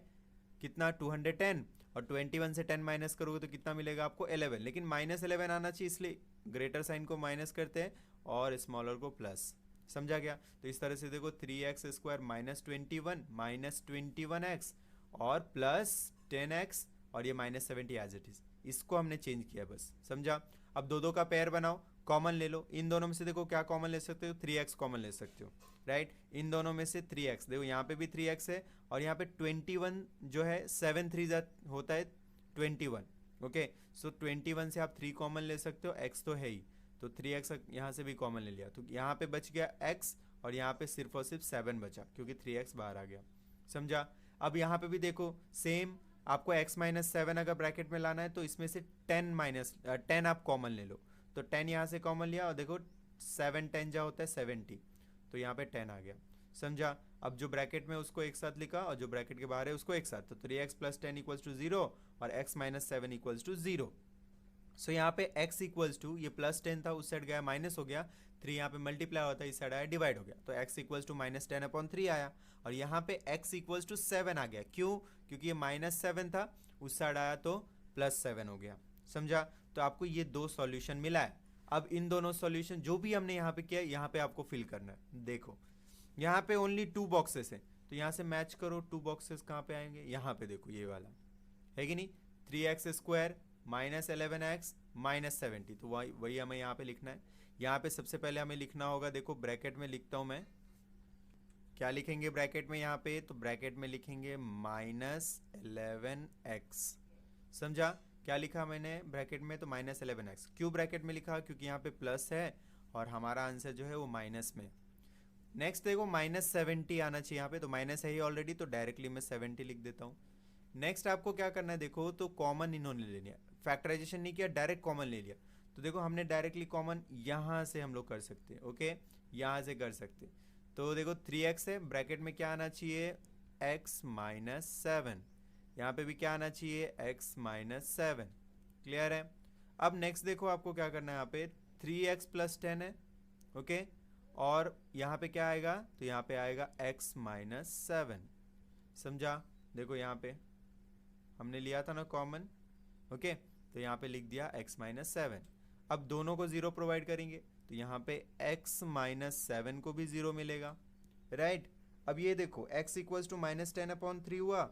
कितना 210, और 21 से 10 माइनस करोगे तो कितना मिलेगा आपको 11, लेकिन माइनस 11 आना चाहिए इसलिए ग्रेटर साइन को माइनस करते हैं और स्मॉलर को प्लस, समझा गया। तो इस तरह से देखो 3x square minus 21 minus 21x और प्लस 10x, और ये माइनस 70 एज इट इज, इसको हमने चेंज किया बस, समझा। अब दो का पेयर बनाओ, कॉमन ले लो, इन दोनों में से देखो क्या कॉमन ले सकते हो, 3x कॉमन ले सकते हो, राइट। इन दोनों में से 3x, देखो यहाँ पे भी 3x है, और यहाँ पे 21 जो है 7 3 होता है 21, ओके। सो 21 से आप 3 कॉमन ले सकते हो, x तो है ही, तो 3x यहाँ से भी कॉमन ले लिया, तो यहाँ पे बच गया x, और यहाँ पे सिर्फ और सिर्फ 7 बचा क्योंकि 3x बाहर आ गया, समझा। अब यहाँ पे भी देखो सेम, आपको x माइनस 7 अगर ब्रैकेट में लाना है तो इसमें से 10 आप कॉमन ले लो, तो 10 यहाँ से कॉमन लिया, और देखो 7 10 जा होता है 70, तो यहाँ पे 10 आ गया, समझा। अब जो ब्रैकेट में उसको एक साथ लिखा और जो ब्रैकेट के बाहर है उसको एक साथ, तो 3x प्लस 10 इक्वल्स टू 0 और x माइनस 7 इक्वल्स टू 0। सो यहाँ पे x इक्वल्स टू, ये +10 था उस साइड गया माइनस हो गया, 3 यहाँ पे मल्टीप्लाई होता है इस साइड आया डिवाइड हो गया, तो x इक्वल्स टू -10/3 आया। और यहाँ पे x इक्वल्स टू 7 आ गया, क्यों? क्योंकि ये -7 था उस साइड आया तो +7 हो गया। समझा? तो आपको ये दो सॉल्यूशन मिला है। अब इन दोनों सॉल्यूशन जो भी हमने यहाँ पे किया, यहाँ पे आपको फिल करना है। देखो यहाँ पे ओनली 2 बॉक्सेस है, तो यहाँ से मैच करो। 2 बॉक्सेस कहाँ पे आएंगे? यहाँ पे देखो ये वाला है कि नहीं, 3x² -11x -70, तो वही हमें यहाँ पे लिखना है। यहाँ पे सबसे पहले हमें लिखना होगा, देखो ब्रैकेट में लिखता हूँ मैं, क्या लिखेंगे ब्रैकेट में यहाँ पे? तो ब्रैकेट में लिखेंगे -11x। समझा? क्या लिखा मैंने ब्रैकेट में? तो -11x। क्यों ब्रैकेट में लिखा? क्योंकि यहाँ पे प्लस है और हमारा आंसर जो है वो माइनस में। नेक्स्ट देखो -70 आना चाहिए यहाँ पे, तो माइनस है ही ऑलरेडी, तो डायरेक्टली मैं 70 लिख देता हूँ। नेक्स्ट आपको क्या करना है, देखो तो कॉमन इन्होंने ले लिया, फैक्टराइजेशन नहीं किया, डायरेक्ट कॉमन ले लिया। तो देखो हमने डायरेक्टली कॉमन यहाँ से हम लोग कर सकते हैं, ओके, यहाँ से कर सकते हैं। तो देखो 3x है, ब्रैकेट में क्या आना चाहिए? x -7। यहाँ पे भी क्या आना चाहिए? x -7। क्लियर है? अब नेक्स्ट देखो आपको क्या करना है, यहाँ पे 3x + 10 है, ओके, और यहाँ पे क्या आएगा? तो यहाँ पे आएगा x -7। समझा? देखो यहाँ पे हमने लिया था ना कॉमन, ओके, तो यहाँ पे लिख दिया x -7। अब दोनों को 0 प्रोवाइड करेंगे, तो यहाँ पे x -7 को भी 0 मिलेगा, राइट। अब ये देखो x इक्वल्स टू -10/3 हुआ,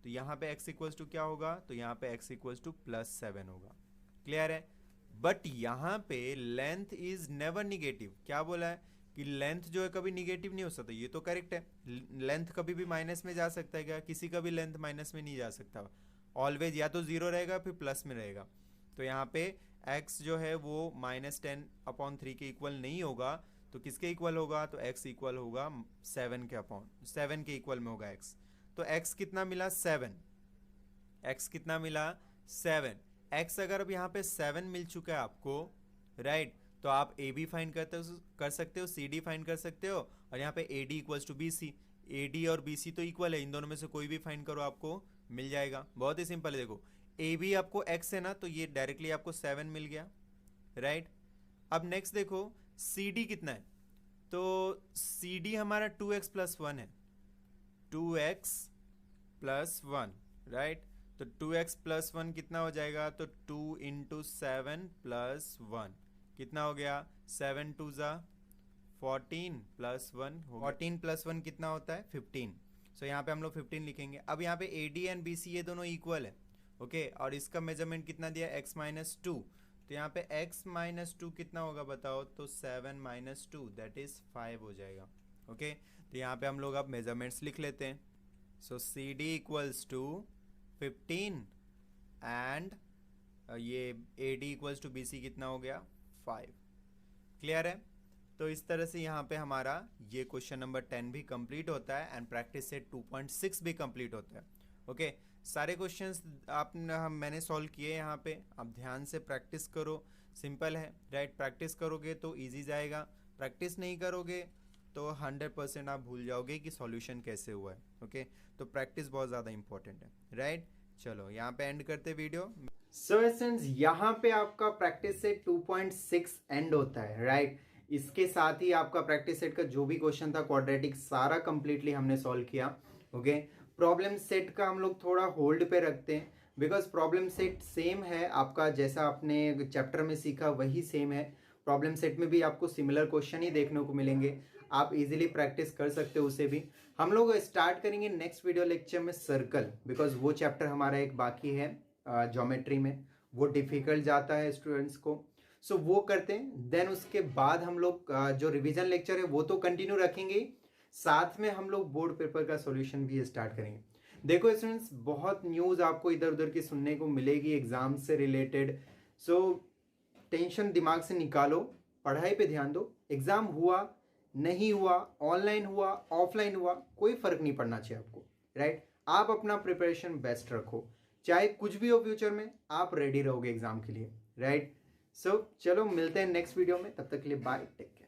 तो यहाँ पे x इक्वल्स टू क्या होगा? तो यहाँ पे x इक्वल्स टू +7 होगा। क्लियर है? बट यहाँ पे लेंथ इज नेवर निगेटिव। क्या बोला है कि लेंथ जो है कभी निगेटिव नहीं हो सकता। ये तो करेक्ट है, लेंथ कभी भी माइनस में जा सकता है क्या? किसी का भी लेंथ माइनस में नहीं जा सकता, ऑलवेज या तो 0 रहेगा फिर प्लस में रहेगा। तो यहाँ पे x जो है वो -10/3 के इक्वल नहीं होगा, तो किसके इक्वल होगा? तो x इक्वल होगा 7 के इक्वल में होगा x। तो x कितना मिला? 7। x कितना मिला? 7। x अगर अब यहाँ पे 7 मिल चुका है आपको, राइट, तो आप ए बी फाइंड कर सकते हो, सी डी फाइंड कर सकते हो, और यहाँ पे A D equals to B C. A D और बी सी तो इक्वल है, इन दोनों में से कोई भी फाइंड करो आपको मिल जाएगा। बहुत ही सिंपल है। देखो ए बी आपको x है ना, तो ये डायरेक्टली आपको 7 मिल गया, राइट। अब नेक्स्ट देखो सी डी कितना है, तो सी डी हमारा 2x + 1 है, 2x + 1, राइट। तो 2x + 1 कितना हो जाएगा? तो 2 × 7 + 1 कितना हो गया? 7 2 ज़ा 14 + 1 हो गया। 14 + 1 कितना होता है? 15। सो यहाँ पे हम लोग 15 लिखेंगे। अब यहाँ पे A D and B C ये दोनों इक्वल है, ओके, और इसका मेजरमेंट कितना दिया? x - 2। तो यहाँ पे x - 2 कितना होगा बताओ? तो 7 - 2 दैट इज 5 हो जाएगा, ओके। तो यहाँ पे हम लोग अब मेजरमेंट्स लिख लेते हैं। So C D equals to 15 and ये A D equals to B C कितना हो गया? 5। क्लियर है? तो इस तरह से यहाँ पे हमारा ये क्वेश्चन नंबर 10 भी कंप्लीट होता है एंड प्रैक्टिस सेट 2.6 भी कंप्लीट होता है, ओके। सारे क्वेश्चंस मैंने सॉल्व किए यहाँ पे, आप ध्यान से प्रैक्टिस करो, सिंपल है, राइट। प्रैक्टिस करोगे तो इजी जाएगा, प्रैक्टिस नहीं करोगे तो 100% आप भूल जाओगे कि सॉल्यूशन कैसे हुआ है, ओके। तो प्रैक्टिस बहुत ज़्यादा इंपॉर्टेंट है, राइट। चलो यहाँ पे एंड करते वीडियो। सो स्टूडेंट्स यहाँ पे आपका प्रैक्टिस सेट 2.6 एंड होता है, राइट। इसके साथ ही आपका प्रैक्टिस सेट का जो भी क्वेश्चन था क्वाड्रेटिक सारा कंप्लीटली हमने सॉल्व किया, ओके। प्रॉब्लम सेट का हम लोग थोड़ा होल्ड पे रखते हैं बिकॉज प्रॉब्लम सेट सेम है आपका, जैसा आपने चैप्टर में सीखा वही सेम है। प्रॉब्लम सेट में भी आपको सिमिलर क्वेश्चन ही देखने को मिलेंगे, आप इजीली प्रैक्टिस कर सकते हो उसे भी। हम लोग स्टार्ट करेंगे नेक्स्ट वीडियो लेक्चर में सर्कल, बिकॉज वो चैप्टर हमारा एक बाकी है ज्योमेट्री में, वो डिफिकल्ट जाता है स्टूडेंट्स को। सो वो करते हैं, देन उसके बाद हम लोग जो रिवीजन लेक्चर है वो तो कंटिन्यू रखेंगे, साथ में हम लोग बोर्ड पेपर का सॉल्यूशन भी स्टार्ट करेंगे। देखो स्टूडेंट्स बहुत न्यूज़ आपको इधर उधर की सुनने को मिलेगी एग्जाम से रिलेटेड, सो टेंशन दिमाग से निकालो, पढ़ाई पे ध्यान दो। एग्जाम हुआ नहीं हुआ, ऑनलाइन हुआ ऑफलाइन हुआ, कोई फर्क नहीं पड़ना चाहिए आपको, राइट। आप अपना प्रिपरेशन बेस्ट रखो, चाहे कुछ भी हो फ्यूचर में आप रेडी रहोगे एग्जाम के लिए, राइट। सो चलो मिलते हैं नेक्स्ट वीडियो में, तब तक के लिए बाय, टेक केयर।